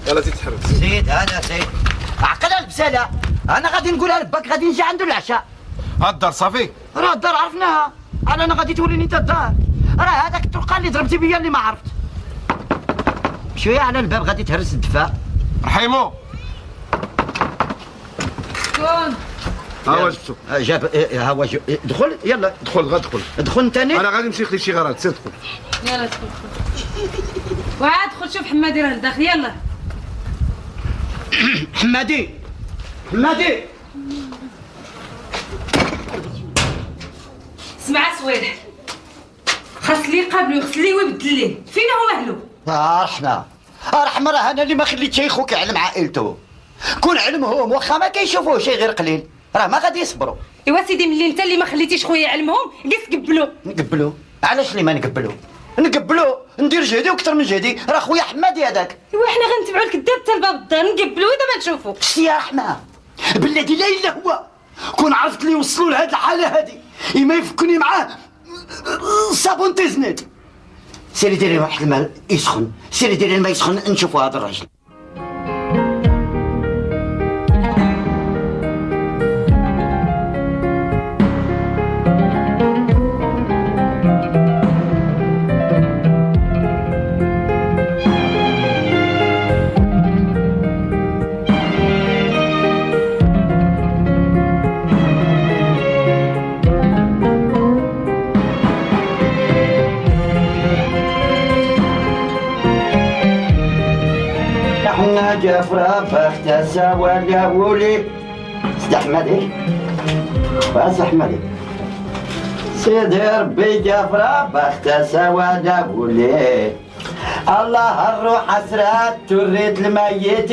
يلا زيد تحرك. زيد انا زيد. عقلها البسالة، انا غادي نقولها لباك غادي نجي عنده العشاء. هاد الدار صافي؟ راه الدار عرفناها، انا غادي توليني انت الدار. راه هذاك الطرقان اللي ضربتي بيا اللي ما عرفت. شويه على الباب غادي تهرس الدفا. رحيمو كون ها هو جبتو. جاب ها هو دخل. يلا دخل غادخل. دخل انت. انا غادي نمشي نخدم شي غرض. سير دخل. يلا دخل. وعاد دخل شوف حمادي راه داخل. يلا حمادي اسمع صوالح، خاص لي يقابلو يغسل ليه ويبدل ليه. فين هو اهلو؟ رحمة راه انا اللي ما خليت شي خوك يعلم عائلته. كون علمهم واخا ما كيشوفوه شي غير قليل راه ما غادي يصبروا. ايوا سيدي ملي انت اللي ما خليتيش خويا يعلمهم قيس قبلو. نقبلو؟ علاش اللي ما نقبلو ندير جهدي وكثر من جهدي. راه خويا حمادي هذاك. ايوا حنا غنتبعوا الكذاب حتى لباب الدار نقبلو ودابا نشوفو. شتي يا رحمة بالذي لا الا هو كون عرفت لي وصلوا لهاد الحالة هادي ما يفكني معاه صابون تزنت. سيري ديري واحد الماء يسخن، سيري ديري الماء يسخن نشوفوا هذا الراجل. احنا جفرة بختسا ولا ولي. سيدي احمدي سي احمدي سيدي ربي جفرة بختسا ولا ولي. الله الروح حسرات تريد الميت.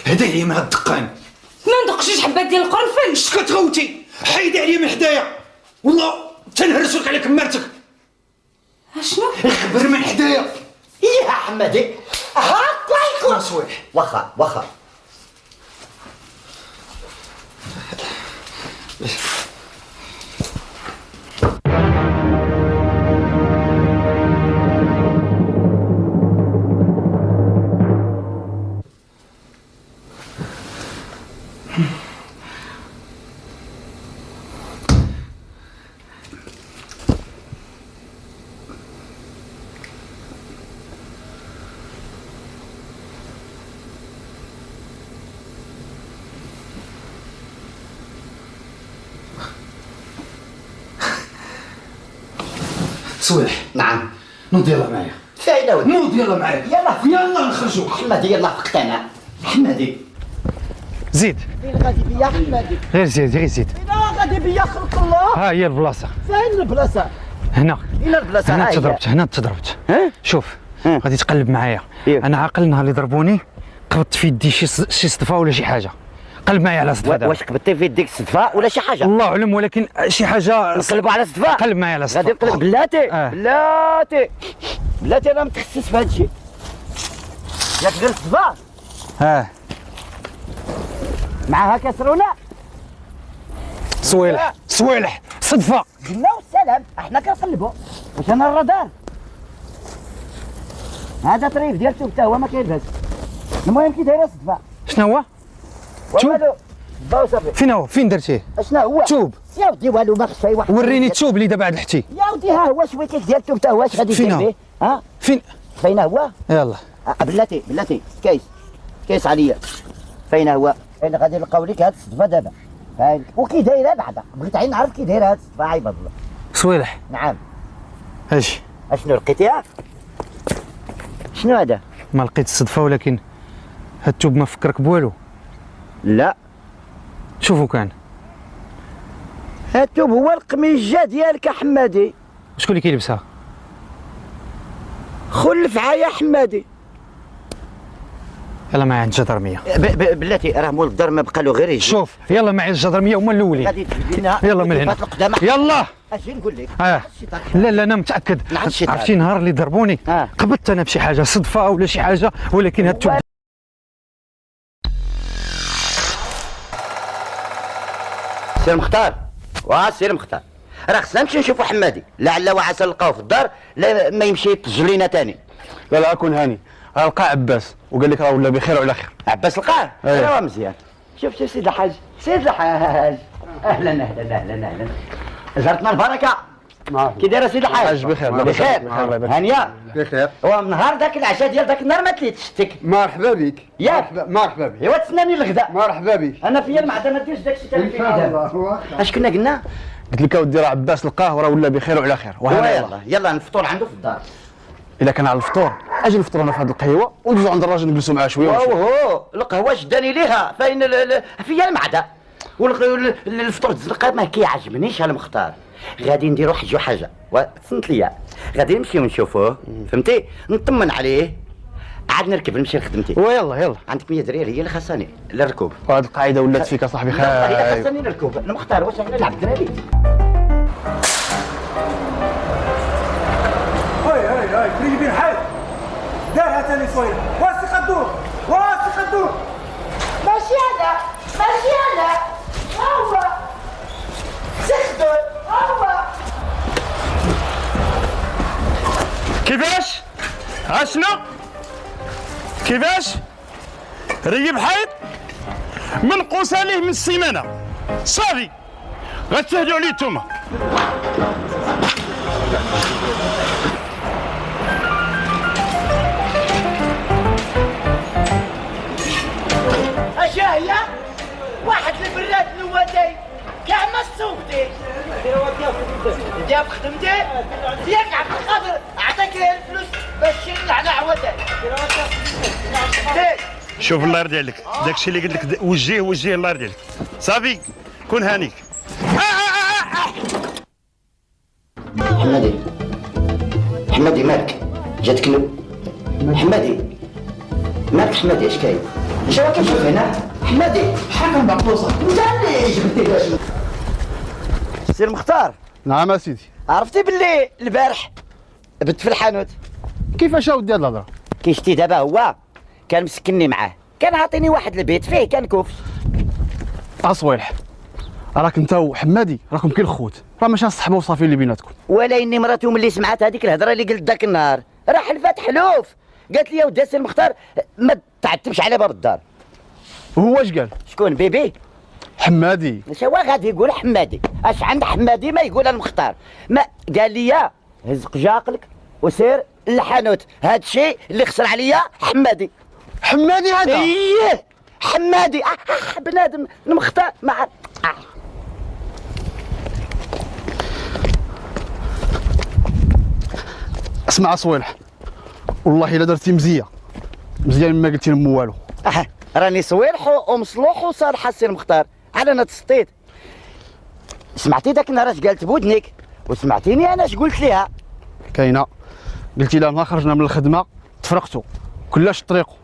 هدي عليا من هاد الدقان. ما ندقش حبات ديال القرنفل. اش كتغوتي؟ حيدي عليا من حدايا والله تنهرسلك على كمارتك. اشنو؟ خبر من حدايا. يا حمادي هاك يكون صويح. واخا صويح. نعم نوض يلا معايا. فاينة ولدي نوض يلا معايا. يلا نخرجوا. حمادي يلا فقت انا حمادي زيد. فين غادي بيا حمادي؟ غير زيد. فين غادي بيا خلق الله؟ ها هي البلاصه. فين البلاصه؟ هنا. فين البلاصه؟ هنا ها هي. تضربت. ها؟ شوف ها. غادي تقلب معايا. إيه. انا عاقل النهار اللي ضربوني قبضت في يدي شي صدفه ولا شي حاجه. قلب معايا على صدفه دابا. واش قبضتي في يديك صدفه ولا شي حاجه؟ الله اعلم ولكن شي حاجه. نقلبوا على صدفه؟ قلب معايا على صدفه. غادي نقلب بلاتي آه. بلاتي انا متخصص في هذا الشيء. ياك غير صدفه معاها كسرونه صويلح صدفه. قلنا والسلام احنا كنقلبوا واش انا الرادار هذا طريف ديالته حتى هو ما كيلبس. المهم كي دايره صدفه. شنو هو؟ والو باو صافي. فين هو؟ فين درتيه؟ اشنا هو؟ توب. يا ودي والو ما خص اي واحد. وريني التوب اللي دابا عاد لحتي. يا ودي ها هو شويتك ديالته حتى هو اش غادي يدير به؟ ها فين هو؟ يلا بلاتي كيس عليا. فين هو؟ فين غادي نلقاو لك هاد الصدفه دابا. فاهم وكي دايره بعدا بغيت عين نعرف كي دايره هاد الصدفه عيب الله. صويلح. نعم. اش اشنو لقيتيها؟ شنو هذا؟ ما لقيت الصدفه ولكن هاد التوب ما فكرك بوالو. لا شوفوا كان هاد التوب هو القميجه ديالك حمادي. شكون اللي كيلبسها؟ خلف عيا حمادي. يلا معايا عند الجدرميه. بلاتي راه مول الدار ما بقى له غير يجي. شوف يلا معايا الجدرميه هما الاولين. غادي تجيب لنا يلا من هنا. يلا. اش نقول لك؟ لا انا متاكد. عرفتي نهار اللي ضربوني قبضت انا بشي حاجه صدفه ولا شي حاجه ولكن هاد التوب. سير مختار سير مختار راه خصنا نمشي نشوفوا حمادي لعل وعسى نلقاوه في الدار لا ما يمشي يطج لينا ثاني. لا كون هاني لقى عباس وقال لك راه ولا بخير وعلى خير. عباس لقاه؟ راه مزيان. شوف سيد الحاج اهلا جارتنا البركه. كي داير سيدي الحاج؟ بخير هانيه بخير. هو من نهار ذاك العشاء ديال ذاك النهار ما تليت شتك. مرحبا بك. ياك مرحبا بك. ايوا تسناني الغداء. مرحبا بك. انا فيا المعده ما ديرش داكشي تاع دابا. اش كنا قلنا؟ قلت لك اودي راه عباس لقاه وراه ولا بخير وعلى خير. يلا نفطر عنده في الدار. اذا كان على الفطور اجي نفطر انا في هذه القهوه وندوزو عند الراجل نجلسوا معاه شويه. اوه القهوه شداني ليها فاين فيا المعده والفطور الزرقاء ما كيعجبنيش المختار. غادي نديرو حاجه فهمت ليا. غادي نمشيو نشوفوه فهمتي نطمن عليه عاد نركب نمشي لخدمتي. يلا عندك 100 درهم هي اللي خاصني للركوب. وهاد القاعده ولات فيك اصاحبي خايب. لا خاصني للركوب المختار واش انا نلعب دراري. هاي تريد بين حي دارها ثاني شويه واسي قدور ماشي انا هو سخدر هو كيفاش؟ اشنو؟ كيفاش؟ ريب حيط منقوص عليه من السيمانه صافي غتسهلوا عليه نتوما. اش هي؟ واحد البراد نواتي كاع ما صوبتي ديال خدمتي ياك عبد القادر عطاك الفلوس باش نلعنع وداك. شوف الله يرضي عليك داكشي اللي قلت لك وجيه الله يرضي عليك صافي كون هانيك. حمادي مالك جاتك حمادي مالك حمادي اش كاين؟ شنو كتشوف هنا؟ حمادي حكم بعطوسه انت اللي جبتي باش سي المختار. نعم اسيدي. عرفتي باللي البارح بت في الحانوت؟ كيفاش اودي هاد الهضره؟ كي شتي دابا هو كان مسكني معاه، كان عاطيني واحد البيت فيه كان كوفش. اصويلح راك انت وحمادي راكم كي الخوت، راه ماشي صحبه وصافي اللي بيناتكم. ولا اني مراتي ملي سمعت هذيك الهضره اللي قلت ذاك النهار راه حلفات حلوف، قالت لي يا ودي السي المختار ما تعتبش على باب الدار. وهو اش قال؟ شكون بيبي؟ حمادي. شوا غادي يقول حمادي؟ اش عند حمادي ما يقول المختار؟ ما قال لي هز قجاقلك وسير للحانوت، هاد الشيء اللي خسر عليا حمادي. حمادي هذا؟ ايه حمادي. بنادم المختار مع اسمع صويلح، والله الا درتي مزيان مما قلتي لمو والو. راني صويلح ومصلوح وصالح السي المختار، على انا تسطيت. سمعتي ذاك النهار اش قالت بودنك وسمعتيني انا اش قلت ليها. كاينه، قلتي لها نهار خرجنا من الخدمه تفرقتوا كلاش طريقو.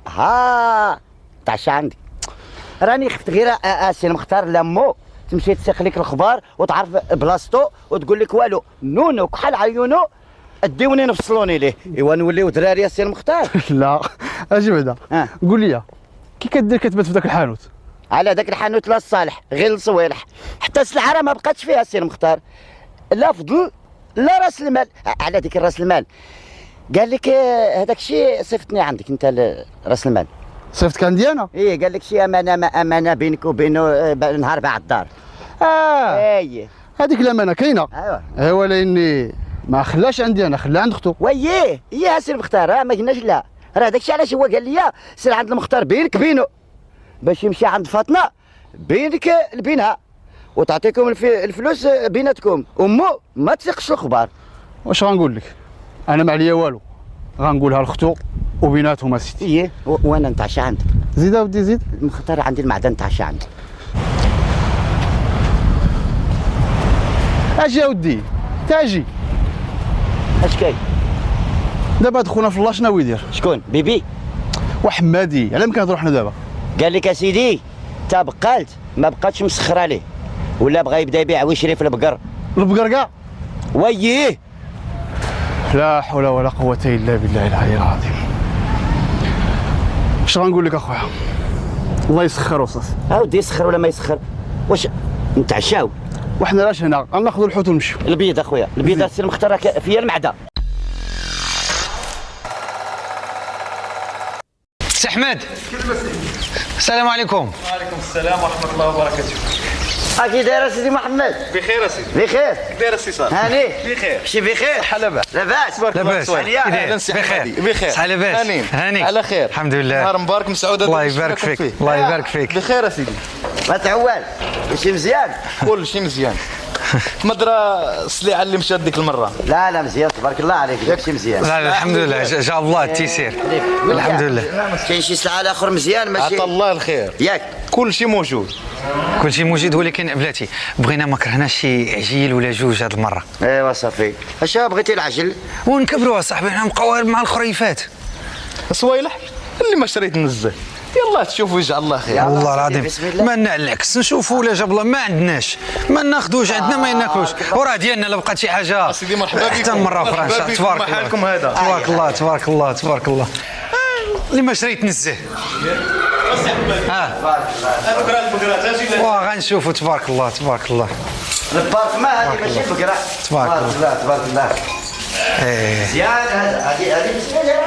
تعشى عندي. راني خفت غير السي المختار لامو تمشي تسيق لك الخبار وتعرف بلاصتو وتقول لك والو نونو كحل عيونو اديوني نفصلوني ليه، ايوا نوليو دراري السي المختار. لا اجي بعدا قول لي كي كدير كتبات في ذاك الحانوت؟ على ذاك الحانوت لا الصالح غير الصوالح، حتى السلعه راه ما بقاتش فيها السي المختار، لا فضل لا راس المال. على ديك راس المال قال لك هذاك الشيء صيفطني عندك انت راس المال. صيفطك عندي انا؟ ايه قال لك شي امانه ما امانه بينك وبينه نهار باع الدار. ايه هذيك الامانه كاينه. ايوا لاني ما خلاش عندي انا، خلاه عند اختو. وييه يا سي المختار ما قلناش لا، راه داكشي علاش هو قال لي سير عند المختار بينك بينه باش يمشي عند فاطمه بينك لبينها وتعطيكم الفلوس بيناتكم، امو ما تثقش الخبار. واش غنقول لك؟ انا ما عليا والو، غنقولها لختو وبيناتهم اسيدي. ايه وانا نتعشى عندك. زيد اودي زيد. المختار عندي المعدن نتعشى عندك. اجي اودي تاجي. اش كاين؟ دابا دخلنا في الله شنو يدير؟ شكون؟ بيبي؟ وحمادي على ما كنهضروا حنا دابا؟ قال لك اسيدي تا بقالت ما بقاتش مسخر عليه ولا بغى يبدا يبيع ويشري في البقر. البقر كاع؟ وييه لا حول ولا قوة الا بالله العلي العظيم. اش غنقول لك اخويا؟ الله يسخر وصافي. ودي يسخر ولا ما يسخر؟ واش نتعشاو؟ وحنا لاش هنا غناخذوا الحوت ونمشيو. البيض اخويا البيض السي المختار فيا المعده. سي احمد السلام عليكم. وعليكم السلام ورحمه الله وبركاته. كي داير سيدي محمد؟ بخير اسيدي. بخير. كي داير السي صالح؟ هاني بخير. شي بخير؟ صحه لاباس. لاباس لاباس. اهلا سي بخير. بخير. صحه لاباس. هاني على خير. الحمد لله. نهار مبارك مسعود. الله يبارك فيك. الله يبارك فيك. بخير اسيدي. ما تعوال شي مزيان؟ كل شيء مزيان. مدرى السليعه اللي مشات ديك المره. لا مزيان تبارك الله عليك داكشي مزيان. لا الحمد لله جاب الله التيسير. الحمد لله. كاين شي سلعه الاخر مزيان ماشي؟ عطا الله الخير. ياك كل شيء موجود. كل شيء موجود، ولكن بلاتي بغينا ما كرهناش شي عجيل ولا جوج هاد المره. ايوا صافي. اش بغيتي العجل؟ ونكبروا صاحبي حنا نبقاو مع الخريفات. صويلح اللي ما شريت نزه. يلا تشوفوا يجعل الله خير. والله العظيم ما نعلكس نشوفوا ولا جاب الله ما عندناش، ما ناخذوش عندنا ما ناكلوش، وراه ديالنا لا بقات شي حاجه. سيدي مرحبا بكم. حتى مره اخرى ان شاء الله. تبارك الله. حالكم هذا. تبارك الله تبارك الله تبارك الله. اللي ما شريت نزه. غنشوفوا تبارك الله تبارك الله. البارفما هذه ماشي بقره. تبارك الله تبارك الله. مزيان هذه مزيانه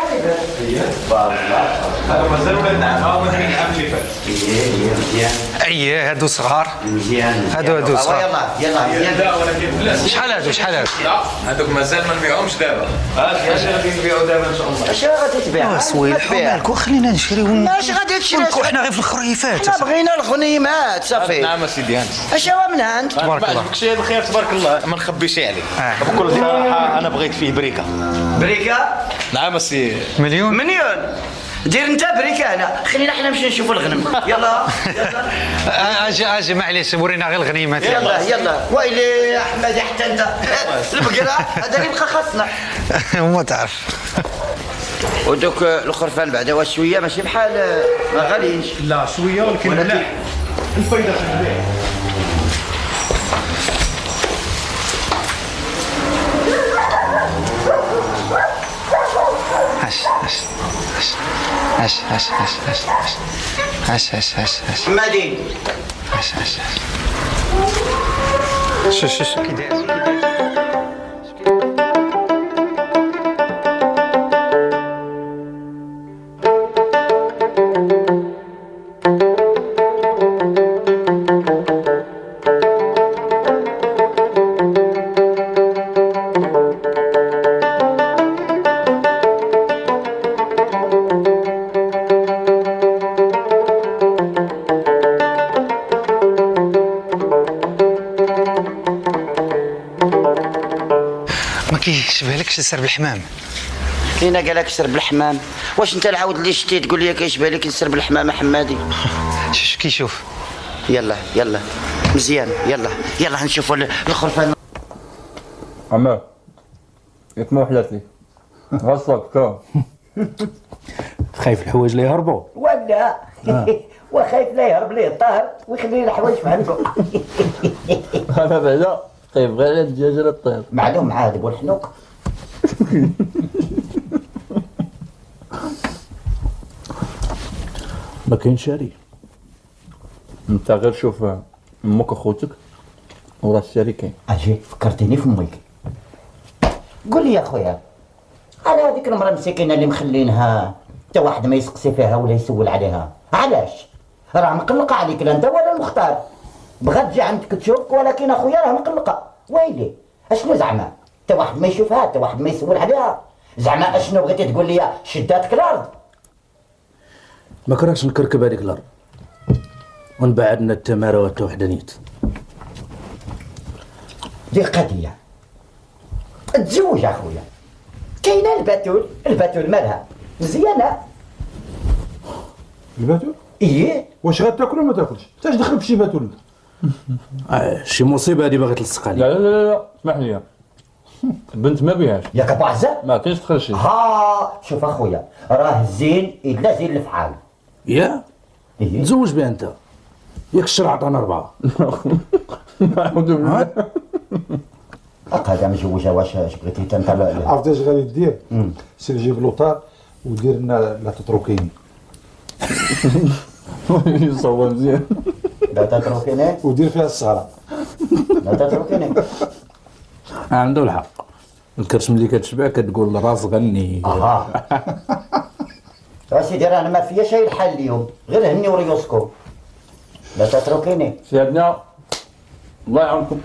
تبارك الله. هذا مازال ولاد نعم مثلا العام اللي فات. مزيان. اييه هادو صغار. مزيان. هادو صغار. يلا مزيان. ولكن بلاش. شحال هادو؟ هذوك مازال ما نبيعهمش دابا. اش غادي نبيعوا دابا ان شاء الله. اش غادي تبيع؟ سويلح مالك وخلينا نشريو. اش غادي تشري؟ حنا غير في الخريفات. حنا بغينا الغنيمات صافي. نعم اسيدي هانت. اش هو من هانت؟ تبارك الله. شي الخير تبارك الله ما نخبيش عليك. بكل صراحه انا بغيت فيه بريكه. بريكه؟ نعم اسي. مليون دير انت بريكه هنا، خلينا حنا نمشي نشوفوا الغنم. يلا اجي معليش ورينا غير الغنيمات. يلا ويلي احمد حتى انت البقره هذا اللي بقى خاصنا. ما تعرف ودوك الخرفان بعدا واش شويه ماشي بحال ما غاليينش. لا شويه ولكن مليح الفايده مليح. هاش مادين شو كي داير ما كيشبهلكش السرب الحمام؟ كاينه قال لك سرب الحمام. واش انت العاود اللي شتي تقول لي كيشبه لك سرب الحمام حمادي؟ شو كيشوف؟ يلا مزيان يلا نشوفوا الخرفان. عمار يطمو حلاتي غصك كا خايف الحوايج لا يهربوا ولا وخايف لا يهرب ليه الطاهر ويخلي الحوايج في عندكم. انا بعدا خايف غير على الدجاجه لا تطير. معلوم عاد بو الحنوك. ما كاينش شاري. انت غير شوف امك اخوتك وراه الشاري كاين. اجي فكرتيني في امي. قول لي يا خويا على هذيك المراه المسكينه اللي مخلينها حتى واحد ما يسقسي فيها ولا يسول عليها، علاش؟ راه مقلقه عليك لا انت ولا المختار. بغات تجي عندك تشوفك ولكن اخويا راه مقلقه. ويلي اشنو زعما؟ حتى واحد ما يشوفها حتى واحد ما يسول عليها. زعما اشنو بغيتي تقول لي شداتك الارض؟ ما كرهتش نكركب هذيك الارض ونبعدنا التماره والتوحدانيت. دي قضيه تزوج اخويا. كاينه البتول مالها مزيانه. البتول؟ ايه. واش غتاكل ولا ما تاكلش؟ تاش دخل في شي بتول؟ شي مصيبه هذه باغي تلصق عليك. لا اسمح لي البنت ما بيهاش. ياك ابو عزة ما كاينش تدخل شي. شوف اخويا راه الزين الا زين الفعال. يا إيه؟ تزوج بها انت. ياك الشرع عطانا 4. نعوذ بالله. هذا مجوجها واش بغيتي انت؟ عرفت اش غادي دير؟ سير جيب لوطار ودير لنا لا تتركيني. يصور مزيان. لا تتركيني ودير فيها السهره. لا تتركيني. عنده الحق. الكرش ملي كتشبع كتقول راس غني. سيدي رانا ما فيا شي الحل اليوم غير هني وريوسكم. لا تتركيني. سيادنا الله يعاونكم.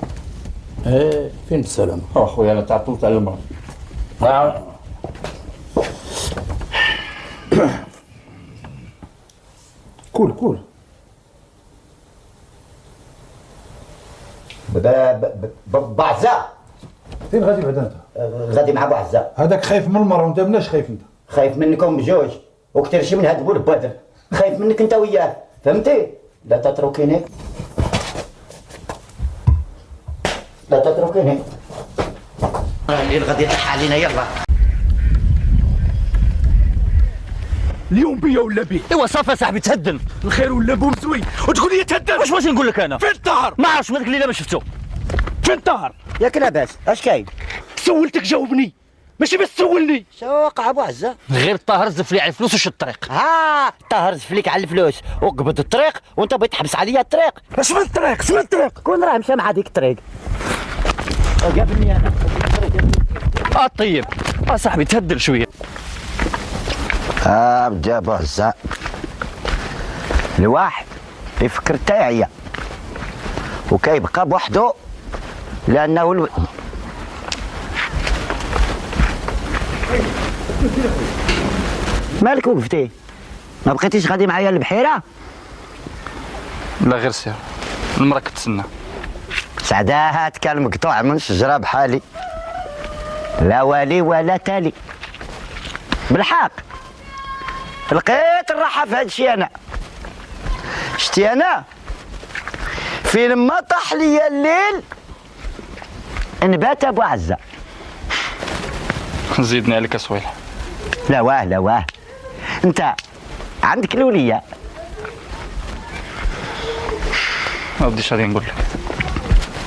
فين السلام؟ اخويا انا تعطلت على المرض. الله يعاونك. كول بعزة. فين غادي بعدا انت؟ غادي مع بعزة. هذاك خايف من المرة وانت مناش خايف انت؟ خايف منكم بجوج وكثير شي من هاد بول بدر. خايف منك انت وياه فهمتي؟ لا تتركيني. لا تتركيني. الليل غادي يطيح علينا يلا. اليوم بيا ولا بيه؟ ايوا صافي صاحبي تهدن. الخير ولا بو مزوي وتقول لي تهدن. واش بغيتي نقول لك انا؟ فين الطهر؟ ما عرفتش هذيك الليله ما شفتو. فين الطهر؟ ياك لاباس اش كاين؟ سولتك جاوبني ماشي بس تسولني. شو وقع ابو عزة؟ غير الطاهر زف لي على الفلوس وشد الطريق. الطاهر زف ليك على الفلوس وقبض الطريق وانت بغيت تحبس عليا الطريق. اش من الطريق؟ شنو الطريق؟ كون راه مشى مع ديك الطريق. قابلني انا. طيب صاحبي تهدن شويه. بدا ابو عزة الواحد يفكر حتى يعيا وكيبقى بوحدو لانه مالك وقفتي؟ ما بقيتيش غادي معايا للبحيره؟ لا غير سير المرا كتسنى. سعدا هات كان مقطوع من شجره بحالي لا والي ولا تالي. بالحق لقيت الراحه في هادشي. انا شتي انا فين ما طاح ليا الليل نبات ابو عزة. زيدني عليك صويلح. لا واه لا واه. انت عندك الوليه. اودي شادي نقول لك،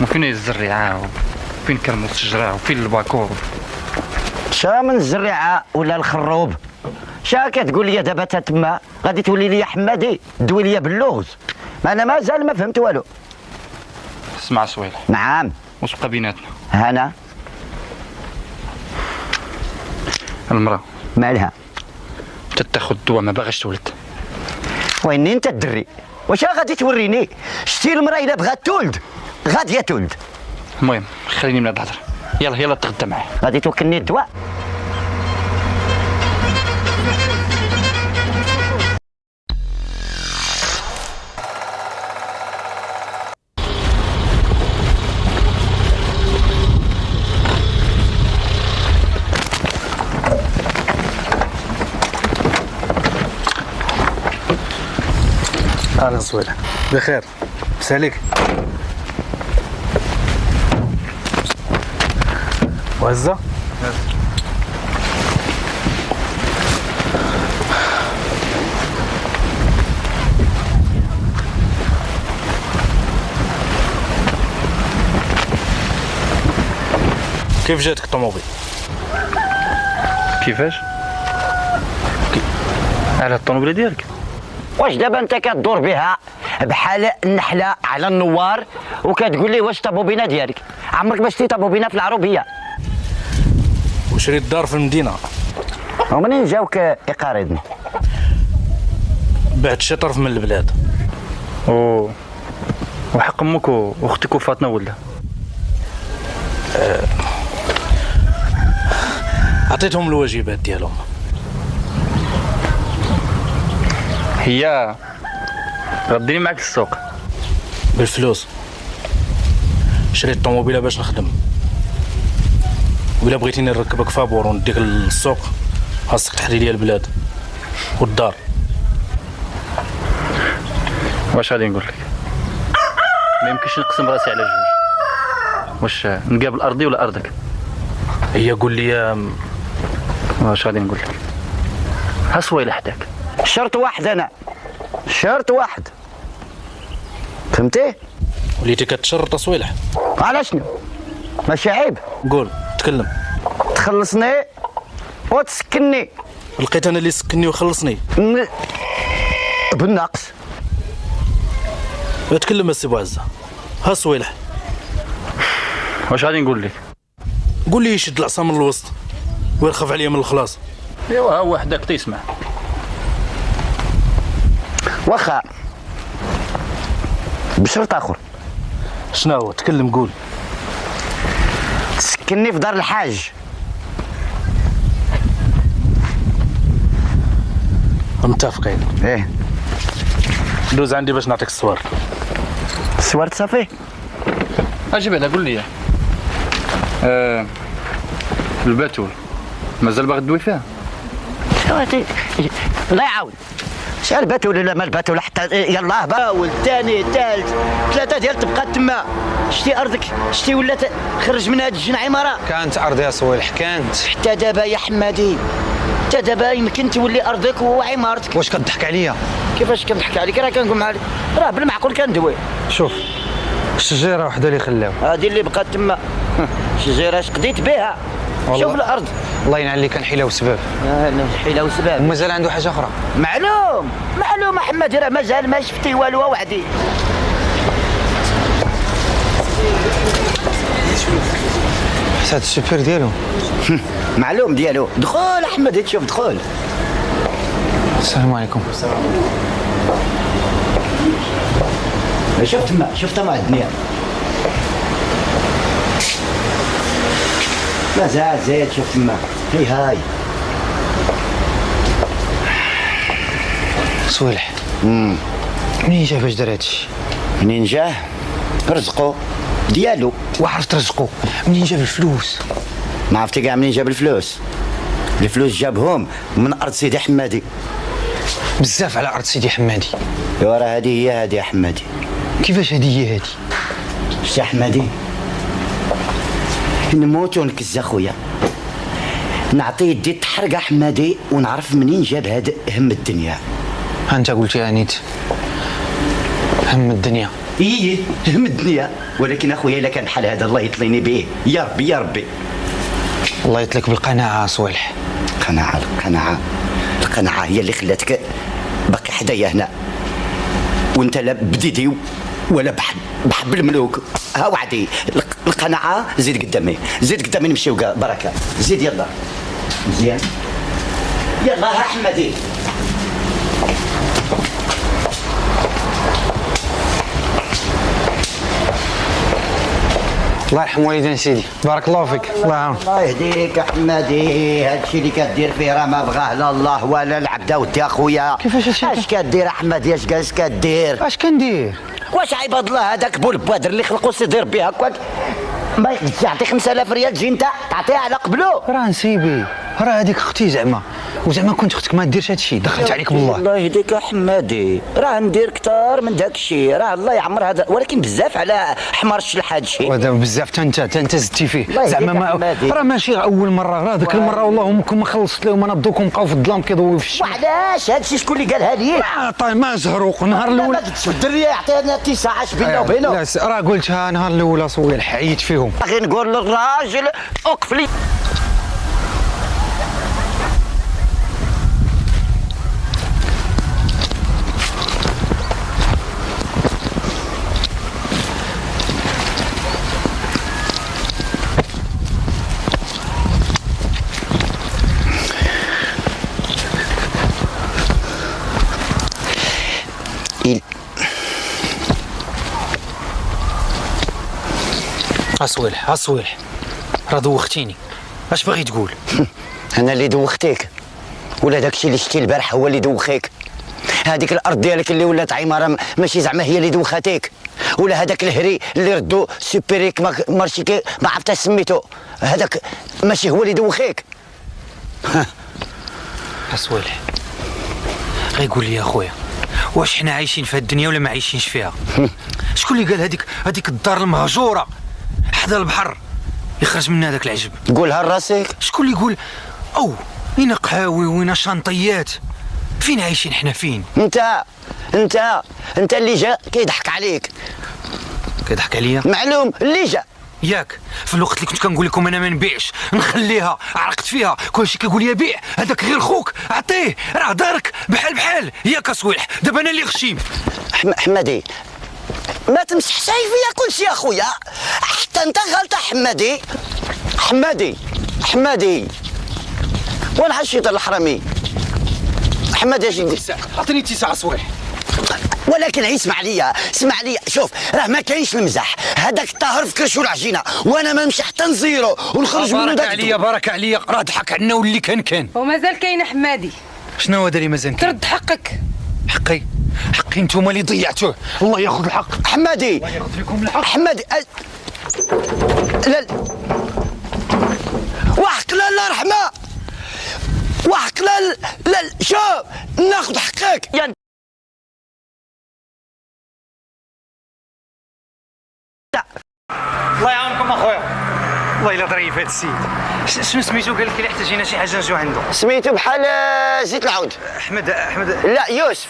وفين الزريعه وفين كرموس الشجره وفين الباكور. شا من الزريعه ولا الخروب؟ شا كتقول لي دابا تما غادي تولي لي حمادي دوي لي باللغز؟ انا مازال ما فهمت والو. اسمع صويلح. نعم. واش بقى بيناتنا؟ هنا المراه مالها؟ تتاخذ الدواء ما باغاش تولد. وين انت الدري؟ واش غادي توريني؟ شتي المراه الا بغات تولد غاديه تولد. المهم خليني من هاد الهضره. يلا تغدى معايا. غادي توكلني الدواء. اهلا صويلح. بخير. بس عليك. وهزة؟ كيف جاتك الطوموبيل؟ كيفاش؟ على الطوموبيل ديالك؟ واش دابا انت كدور بها بحال النحله على النوار وكتقول لي واش طابوبينه ديالك؟ عمرك ما شتي طابوبينه في العربيه. وشريت دار في المدينه. ومنين جاوك يقارضني؟ بعت شي طرف من البلاد. وحق امك واختك وفاطمه ولا؟ عطيتهم الواجبات ديالهم. هي رديني معاك للسوق بالفلوس. شريت الطوموبيله باش نخدم، وإلا بغيتيني نركبك فابور ونديك للسوق خاصك تحري لي البلاد والدار. واش غادي نقول لك؟ ما يمكنش نقسم راسي على جوج. واش نقابل ارضي ولا ارضك؟ هي قول لي واش غادي نقول لك؟ ها صويلح حداك. شرط واحد انا، شرط واحد، فهمتي؟ وليتي كتشرط صويلح. على شنو؟ ماشي عيب. قول تكلم. تخلصني وتسكنني. لقيت انا اللي سكنني وخلصني بالنقص. تكلم السي بوعزه. ها صويلح. واش غادي نقول لك؟ قول لي يشد العصا من الوسط ويرخف عليا من الخلاص. ايوا ها هو حداك تيسمع. واخا بشرط اخر. شنو هو؟ تكلم قول. تسكنني في دار الحاج. متفقين. ايه دوز عندي باش نعطيك الصور. الصور تصافي؟ اجي بعدا قول لي. الباتول مازال باغي تدوي فيها؟ الله يعاون. شحال الباتول ولا ما الباتول حتى يلاه باول ثاني ثالث ثلاثه ديال تبقى تما. شتي ارضك شتي ولات خرج من هاد الجن عماره. كانت ارضي يا صويلح كانت. حتى دابا يا حمادي حتى دابا يمكن تولي ارضك وعمارتك. واش كتضحك عليا؟ كيفاش كنضحك عليك؟ راه كنقول معاك راه بالمعقول كندوي. شوف الشجيره وحده اللي خلاو. هادي اللي بقات تما. الشجيره اش قضيت بها؟ شوف الارض. الله ينعل اللي كان حيله وسباب. حيله وسباب. ومازال عنده حاجه اخرى. معلوم احمد راه مازال ما شفتي والو وحدي. هاد السوبر ديالو معلوم ديالو. دخل احمد تشوف دخل. السلام عليكم. شفت مع الدنيا مازال زايد. شوف تما هاي صويلح. منين جا باش دار هادشي؟ منين جاه؟ رزقو ديالو. وعرفت رزقو منين جاب الفلوس؟ ما عرفتي كاع منين جاب الفلوس؟ الفلوس جابهم من ارض سيدي حمادي. بزاف على ارض سيدي حمادي. ايوا راه هذه هي هذه يا حمادي. كيفاش هذه هي هذه؟ شتي حمادي نموت ونكز اخويا. نعطيه يدي تحرق حمادي ونعرف منين جاب هذا هم الدنيا. انت قلت يا نيت هم الدنيا. ايه هم الدنيا، ولكن اخويا الا كان بحال هذا الله يطليني به. يا ربي يا ربي. الله يطلق بالقناعه صوالح. القناعه هي اللي خلاتك باقي حدايا هنا، وانت لا بديتي ولا بحب الملوك. ها وعدي القناعه. زيد قدامي نمشيو بركه. زيد يلا مزيان. يلا ها حمادي. الله يرحم والدين سيدي، بارك الله فيك. الله يعاونك. الله يهديك يا حمادي. هادشي اللي كدير فيه راه ما بغاه لا الله ولا العبد ودي اخويا. كيفاش هادشي؟ اش كدير احمدي؟ اش جالس كدير؟ اش كندير؟ واش عباد الله هذاك بول بوادر اللي خلقو سيدي ربي هكاك ما يقدرش يعطي 5000 ريال تجي انت تعطيها على قبلو؟ راه نسيبي، راه هذيك اختي زعما، وزعما كنت اختك ما ديرش هادشي، دخلت عليك بالله. الله يهديك يا حمادي، راه ندير كثار من داك الشيء، راه الله يعمر هذا، ولكن بزاف على حمار الشلح هذا الشيء. وهذا بزاف انت زدتي فيه زعما ما راه ماشي اول مره، راه ذيك المره والله امكم ما خلصت لهم، انا دوكم بقاو في الظلام كيضويو في الشمس. وعلاش هذا الشيء شكون اللي قالها لي؟ طيب ما زهروق نهار الاول. ما قلتش الدريه يعطينا 9 اش بينه وبينه. لا راه قلتها نهار الاول صوالح، حييت فيهم. غير نقول للراجل وقف لي. اصوالح راه دوختيني. اش باغي تقول؟ انا اللي دوختيك ولا داكشي اللي شتي البارح هو اللي دوخيك؟ هذيك الارض ديالك اللي ولات عماره ماشي زعما هي اللي دوخاتيك؟ ولا هذاك الهري اللي ردو سوبيريك مارشيكي ما عرفت سميتو، هذاك ماشي هو اللي دوخيك؟ اصوالح غير قول لي يا خويا، واش حنا عايشين في الدنيا ولا ما عايشينش فيها؟ شكون اللي قال هذيك الدار المهجوره حدا البحر يخرج منها هذاك العجب؟ قولها لراسك. شكون اللي يقول او وين قهاوي وين شانطيات؟ فين عايشين حنا فين؟ انت اللي جا كيضحك عليك. كيضحك عليا؟ معلوم اللي جا ياك في الوقت اللي كنت كنقول لكم انا ما نبيعش نخليها، عرقت فيها كلشي كيقول لي بيع، هذاك غير خوك عطيه، راه دارك بحال ياك صويلح. دابا انا اللي غشيم. حمادي ما تمسحش فيا كلشي يا خويا، حتى انت غلطه. حمادي وانا الشيطان الحرامي. حمادي اش ندير؟ عطيني 9 صوالح. ولكن اسمع ليا شوف، راه ما كاينش المزح، هذاك الطاهر في كرشو العجينه وانا ما نمشي حتى نزيرو ونخرج منه. بارك عليا راه ضحك عنا واللي كان ومازال كاين حمادي. شنو هذا اللي مازال كاين؟ ترد حقك. حقي نتوما اللي ضيعتوه، الله ياخذ الحق. حمادي الله ياخذ فيكم الحق. حمادي لا وحق لا الله يرحمه، وحق لا شوف ناخذ حقك يعني. الله يعاونكم اخويا، والله الا ظريف هذا السيد. شنو سميتو؟ قال لك الا احتاجينا شي حاجه نجيو عنده. سميتو بحال زيت العود. احمد لا يوسف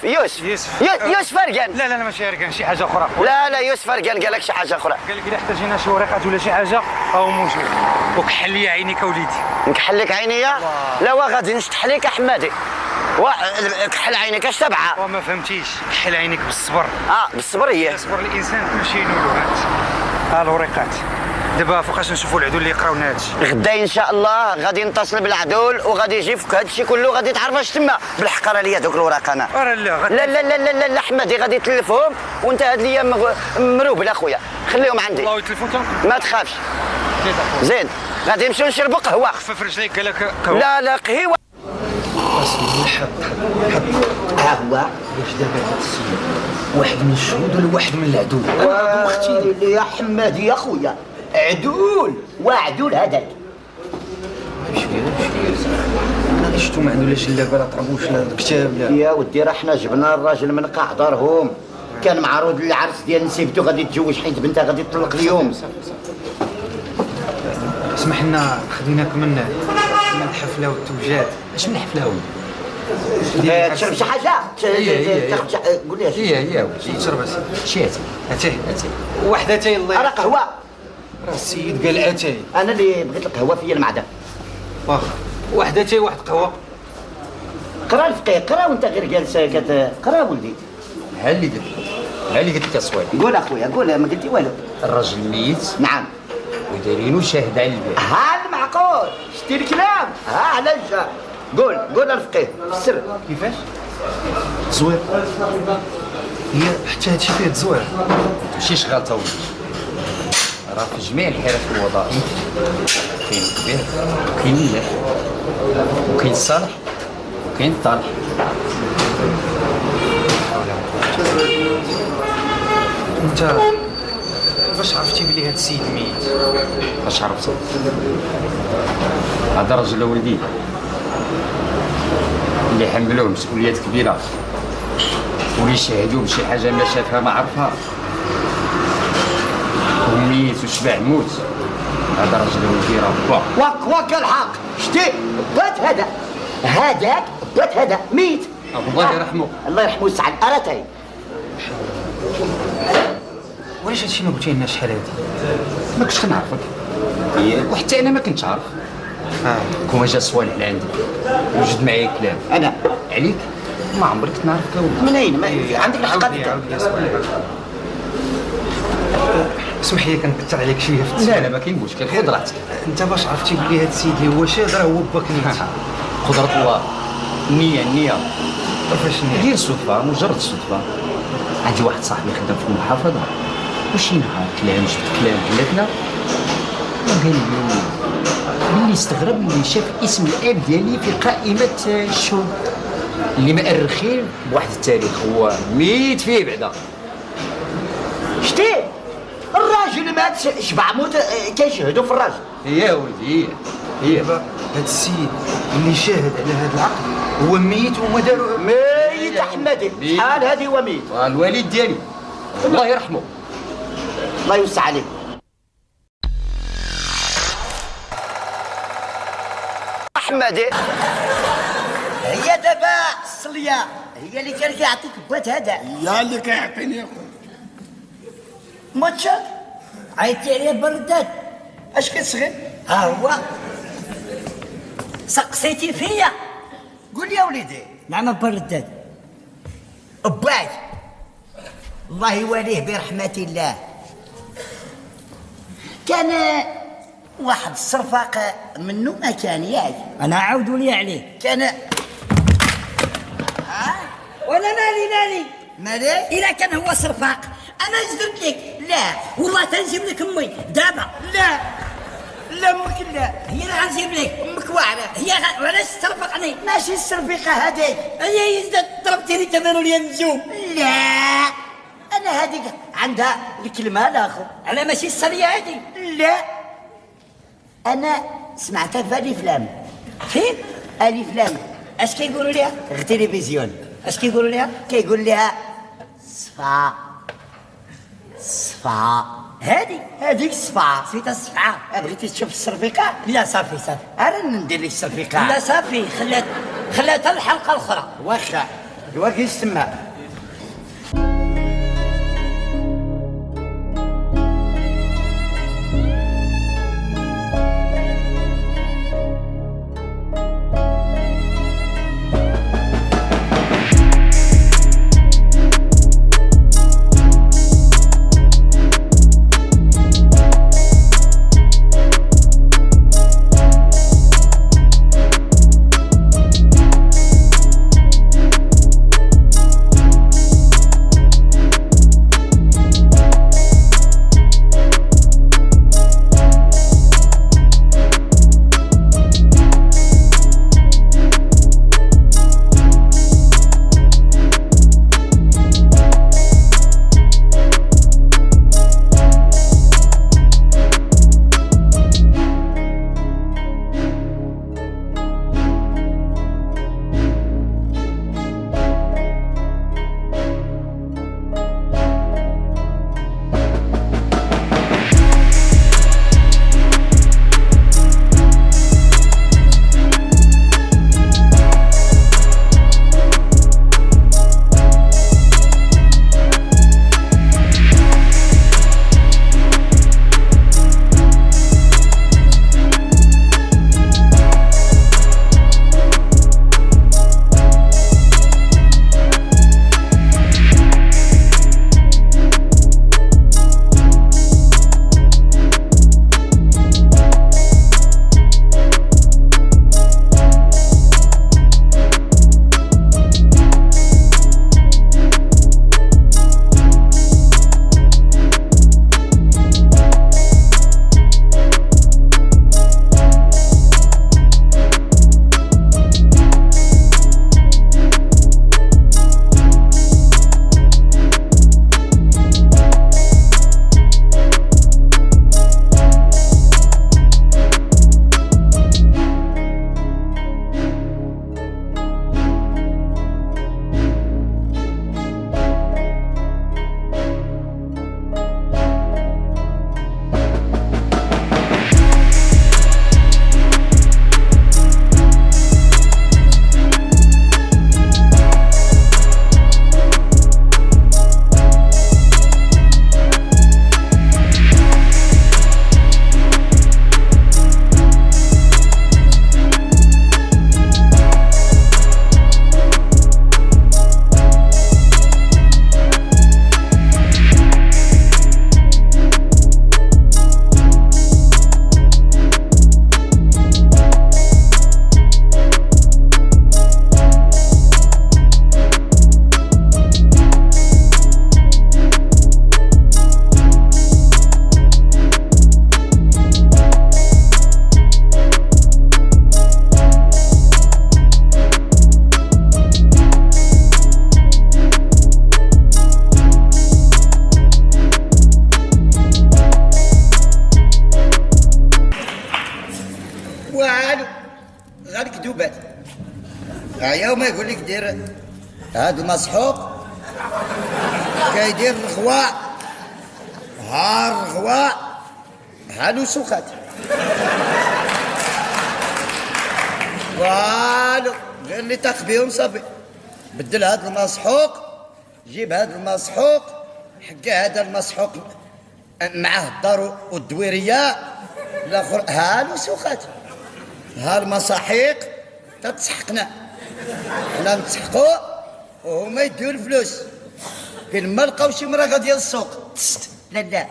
فرقان. لا ماشي فرقان، شي حاجه اخرى. لا يوسف فرقان قال لك شي حاجه اخرى. قال لك الا احتاجينا شي ورقات ولا شي حاجه راهو موجود. وكحل لي عينيك اوليدي. نكحل لك عينيا؟ لا وغادي نشطح لك احمدي. كحل عينيك اش تبعها؟ وما فهمتيش، كحل عينيك بالصبر. بالصبر هي. صبر الانسان كلشي ينولو. ها الورقات دابا فوقاش نشوفوا العدول اللي يقراونا هادشي. غدا ان شاء الله غادي نتصل بالعدول وغادي يجي فك هادشي كله، غادي تعرف اش تما. بالحق راه ليا دوك الوراق انا. لا حمادي غادي تلفهم، وانت هاد الايام مروبل اخويا، خليهم عندي. الله يتلفوا ما تخافش. زين غادي نمشيو نشربوا قهوه. خفف رجليك قال لك قهوه. لا قهوه. حط ها هو. واش دابا هاد السيد واحد من الشهود ولا واحد من العدول؟ اختي يا حمادي يا خويا، عدول وعدول هذاك. انا شفتو ما عنده لا جلابه لا طربوش لا كتاب لا. يا ودي راه حنا جبنا الراجل من قاع دارهم، كان معروض للعرس ديال نسيبته غادي يتزوج حيت بنتها غادي تطلق اليوم. اسمح لنا خديناك من الحفله والتوجات. اش من حفله تشرب شي حاجه تاخذ قول لي هي تشرب شي اتاي واحد اتاي الله راه قهوه. راه السيد قال اتاي، انا اللي بغيت القهوه فيا المعدن. واخا واحد اتاي واحد قهوه. قرا الفقيه، قرا وانت غير جالس قرا ولدي. ها اللي قلت لك صوالح. قول اخويا قول، ما قلتي والو. الراجل ميت نعم ودايرينو شاهد على البيع. ها المعقول شتي الكلام. ها علاش قول الفقيه السر كيفاش زوير. هي حتى هادشي فيه تزوير ماشيش غلطه ولدي. راه في جميع الحرف والوظائف كاين كبير وكاين ملاح وكاين الصالح وكاين الطالح. انت باش عرفتي بلي هاد السيد ميت؟ باش عرفتو؟ هذا راجل ولدي اللي حملوه مسؤوليات كبيره واللي شاهدوه بشي حاجه ما شافها ما عرفها وميت وشبع موت. هذا راجل ولدي راه واك الحق. شتي بات هذاك بات هذا ميت. الله يرحمه. الله يرحمه ويسعد. اراتي وعلاش هادشي ما قلتي لنا شحال هادي؟ ما كنتش كنعرفك وحتى انا ما كنتش عارف. كون جا صوالح لعندي وجد معايا كلام انا عليك ما عمرك نعرفك ولد. منين ما عندك الحق. اسمح لي كنكثر عليك شويه في لا ما كاين مشكل، خذ راحتك. انت باش عرفتي بلي هاد السيد اللي هو شاد راه هو باك نيت؟ قدرة الله. النية كيفاش النية؟ غير صدفة، مجرد صدفة. عندي واحد صاحبي خدام في المحافظة وشي نهار جبت كلام بلاتنا وقال لي باللي استغرب اللي شاف اسم الاب ديالي في قائمة الشهود اللي مأرخين بواحد التاريخ هو ميت فيه بعدا. شتي الراجل مات شبع موت كيشهدوا في الراجل. يا ولدي هي هاد السيد اللي شاهد على هاد العقد هو ميت وما داروا ميت احمدي. شحال هادي هو ميت. الوالد ديالي الله يرحمه. الله يوسع عليك. احمدي هي دابا الصليه هي اللي كان كيعطيك بوات هذا. يا اللي كيعطيني يا خويا. ماتشات عيطتي عليه بردات. اش كتسغي؟ ها هو سقسيتي فيا. قول يا وليدي. نعم بردات. باي الله يواليه برحمة الله. كان واحد الصرفاق منه ما كان ياك. انا عاود لي عليه. كان وانا مالي اذا كان هو صرفاق انا جبت لك. لا والله تنجيب لك امي دابا. لا ممكن لا. هي اللي غنجيب لك امك واعره. هي علاش ترفقني؟ ماشي السرفيقه هذيك. هي ضربتيني تمارو لي النجوم. لا انا هذيك عندها الكلمه الاخر. انا ماشي الصليه هذه. لا انا سمعتها في الف لام. فين؟ الف لام. اش كيقولوا ليها؟ التلفزيون. اش كيقولوا ليها؟ كيقول لها صفا. هذيك الصفا. سميتها الصفعه. بغيتي تشوف السرفيقه؟ لا صافي انا ندير لك السرفيقه. لا صافي خلاتها الحلقه الاخرى. واخا واقيس تما. عيا وما يقول لك دير هاد المسحوق كيدير الرغواء، ها الرغواء ها الوسوخات. والو غير اللي طاق بيهم صافي. بدل هاد المسحوق، جيب هاد المسحوق، حكى هذا المسحوق معاه الدار والدويريه الاخر، ها الوسوخات ها المساحيق تتسحقنا، حنا نتسحقوا وهما يديو الفلوس. فين ما لقاو شي مرا ديال السوق تست لا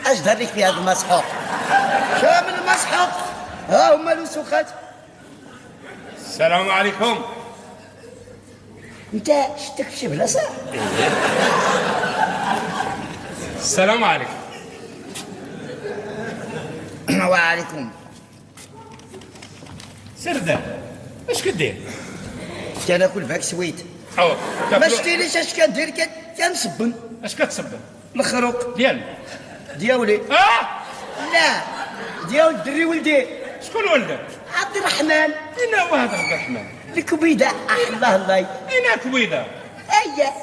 اش دار لك في هذا المسحوق؟ شامل المسحوق ها هما الوسوخات. السلام عليكم. انت شتك شي بلاصه؟ السلام عليكم. وعليكم. سردة اش كدير؟ كناكل باك سويت. ما شتينيش اش كندير، كنصبن. اش كتصبن؟ الخروق ديالي. لا ديال الدري ولدي. شكون ولدك؟ عبد الرحمن. اين هو هذا عبد الرحمن؟ الكبيده. الله اين كبيده؟ اييه.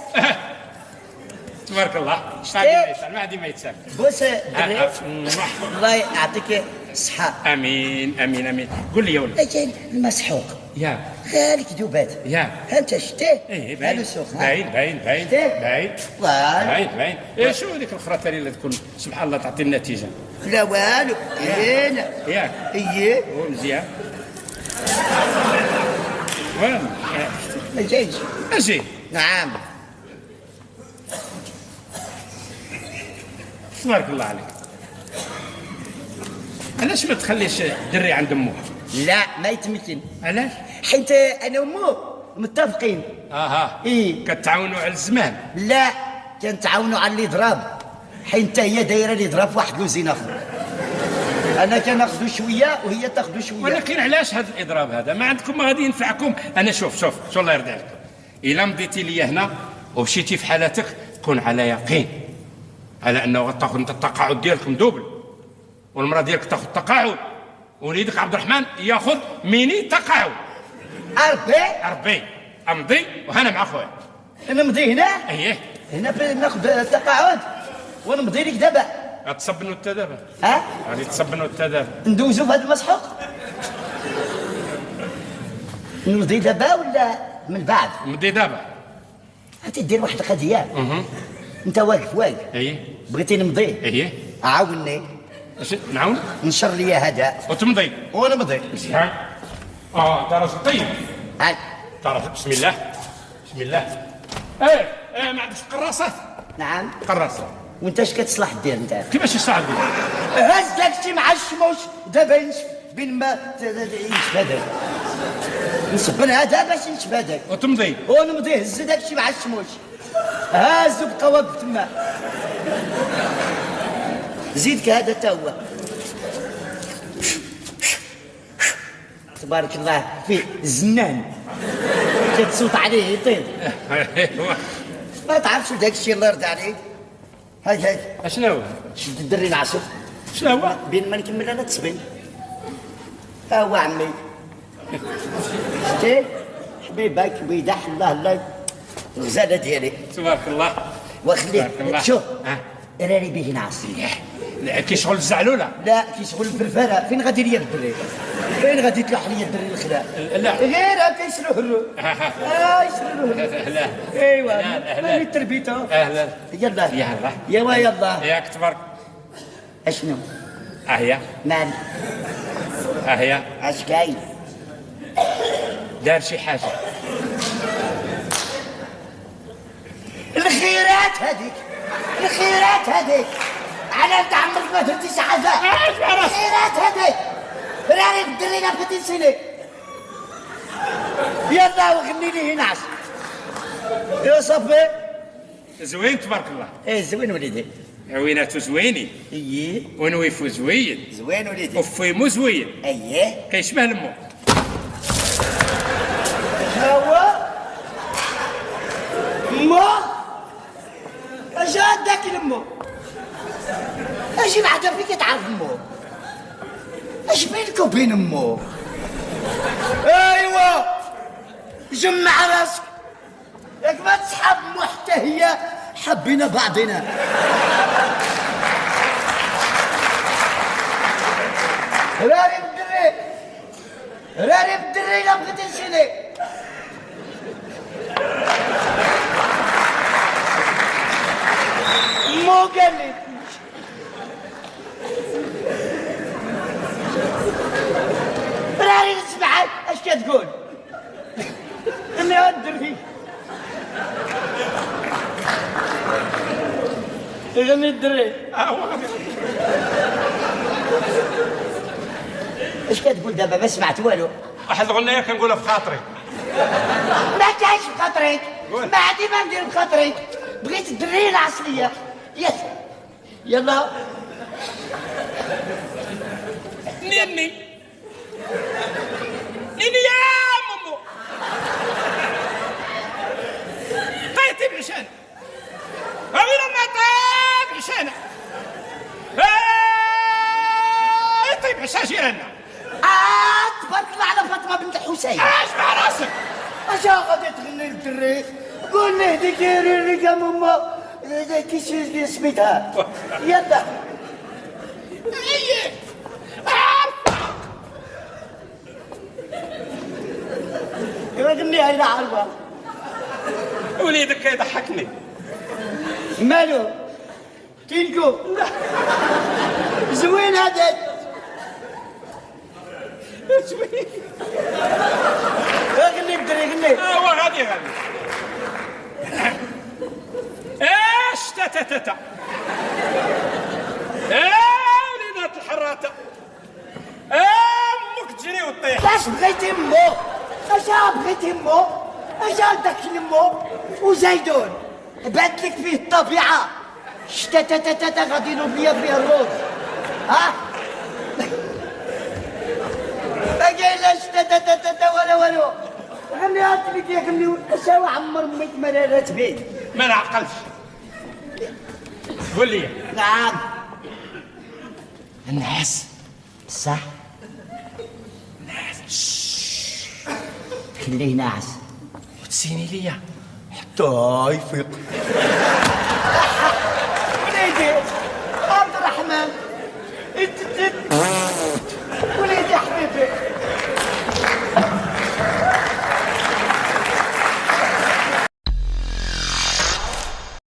تبارك الله. ما عندي ما يتسال. بوس الله يعطيك الصحة. امين امين امين. قول لي يا ولد. اجل المسحوق يا خالك ذوبات يا انت شتيه؟ ايه باين باين باين باين باين باين. ايه شو هذيك الخرطه اللي تكون سبحان الله تعطي النتيجه؟ لا والو. هنا ياك ايه مزيان. وين؟ اجي. نعم. تبارك الله عليك. علاش ما تخليش الدري عند امه؟ لا ما يتمكن. علاش؟ حيت انا وامه متفقين. ايه كتعاونوا على الزمان؟ لا كنتعاونوا على الاضراب، حيت هي دايره الاضراب في واحد لوزين اخر. انا كناخذو شويه وهي تاخذو شويه. ولكن علاش هذا الاضراب هذا؟ ما عندكم ما غادي ينفعكم. انا شوف الله يرضي عليك، الا مضيتي لي هنا ومشيتي في حالتك كون على يقين على انه غتاخذ انت التقاعد ديالك مدوبل، والمراه ديالك تاخذ تقاعد، وليدك عبد الرحمن ياخذ ميني تقاعد. أربي امضي وهنا مع خويا. انا نمضي هنا؟ اييه هنا ناخذ التقاعد ونمضي لك دابا. غتصبنوا انت دابا؟ غادي تصبنوا انت دابا؟ ندوزو في هذا المسحوق؟ نمضي دابا ولا من بعد؟ نمضي دابا. انت دير واحد القضيه. انت واقف اييه بغيتي نمضي. اييه عاوني. نعاون؟ نشر لي هذا وتمضي. ونمضي. مزيان. انت راجل طيب. تعرف بسم الله بسم الله. ايه ما عندكش قراصات؟ نعم قراصه. وانت اش كتصلح دير انت؟ كيفاش يصلح دير؟ هز داكشي مع الشموش دابا ينشف بين ما ينشف هذاك. نصبن هذا باش ينشف هذاك. وتمضي. ونمضي هز داكشي مع الشموش. هازو بقى واقف تما. زيدك هذا تا هو. تبارك الله فيه الزنان كتصوت عليه يطير. ما تعرفش داك الشيء الله يرضى عليك. هاي اشنو هو؟ شد الدري نعصف. شنو هو؟ بين ما نكمل انا تصبين. ها هو عمي. شتي حبيبك ويدح الله الغزاله ديالي. تبارك الله. وخليه شوف راني به نعس. كيشغل الزعلوله؟ لا كيشغل الفرفره. فين غادي ليا الدري؟ فين غادي تلوح ليا الدري الخلا؟ لا غير هكا يسلوه له. يسلوه له. ايوا ماني تربيته. اهلا يلا يلا يلا ياك تبارك. اشنو؟ هي مال هي اش كاين؟ دار شي حاجه. الخيرات هذيك على انت عمرك ما درتي شي حاجه. الخيرات هذيك راني الدري لا بغيتي نسيني. يلا وغني لي هنا عش. يا صافي زوين تبارك الله. ايه زوين وليدي. عويناتو زوينين. اييه. ونويفو زوين. زوين وليدي. وفيمو زوين. اييه. كيشبه لمو. هو مو اش هداك لمو؟ اش بعدا فيك تعرف امو؟ اش بينك وبين امو؟ ايوا جمع راسك ياك ما تسحب مو حتى هي حبينا بعضنا. راني بالدري لا بغيت نشري. مو قال لي راني نسمعك اش كتقول. انا الدري غني الدري اش كتقول دابا؟ ما سمعت والو. واحد الغنية كنقولها في خاطري. ما كاينش في خاطرك، ما عندي ما ندير بخاطرك. بغيت الدري العصلية. يلا نيني يا مامو طيتي بعشان وين ما طيب عشانه طيب عشان جيراننا. تبارك الله على فاطمة بنت الحسين. اش مع راسك؟ اش غادي تغني للدري؟ قول له هذيك ريقا ماما كيش اللي سميتها. يلا غنيها إلى عربة. وليدك يضحكني. مالو تينكو زوين هذا زوين. غني بدري غني. هو غادي ايش تا وليدات الحراته امك تجري وتطيح. اش بغيتي مو؟ اش بغيتي مو؟ اش داك المو وزيدون بات لك فيه الطبيعه. شتا غادي نوبليا فيه الروز. ها ما كاين لا شتا ولا غني هاتلك يا غني. شاو عمر ميت مرارات بيت ما نعقلش. قول لي. نعم الناس صح. خليه ناعس وتسيني ليا حتى يفيق.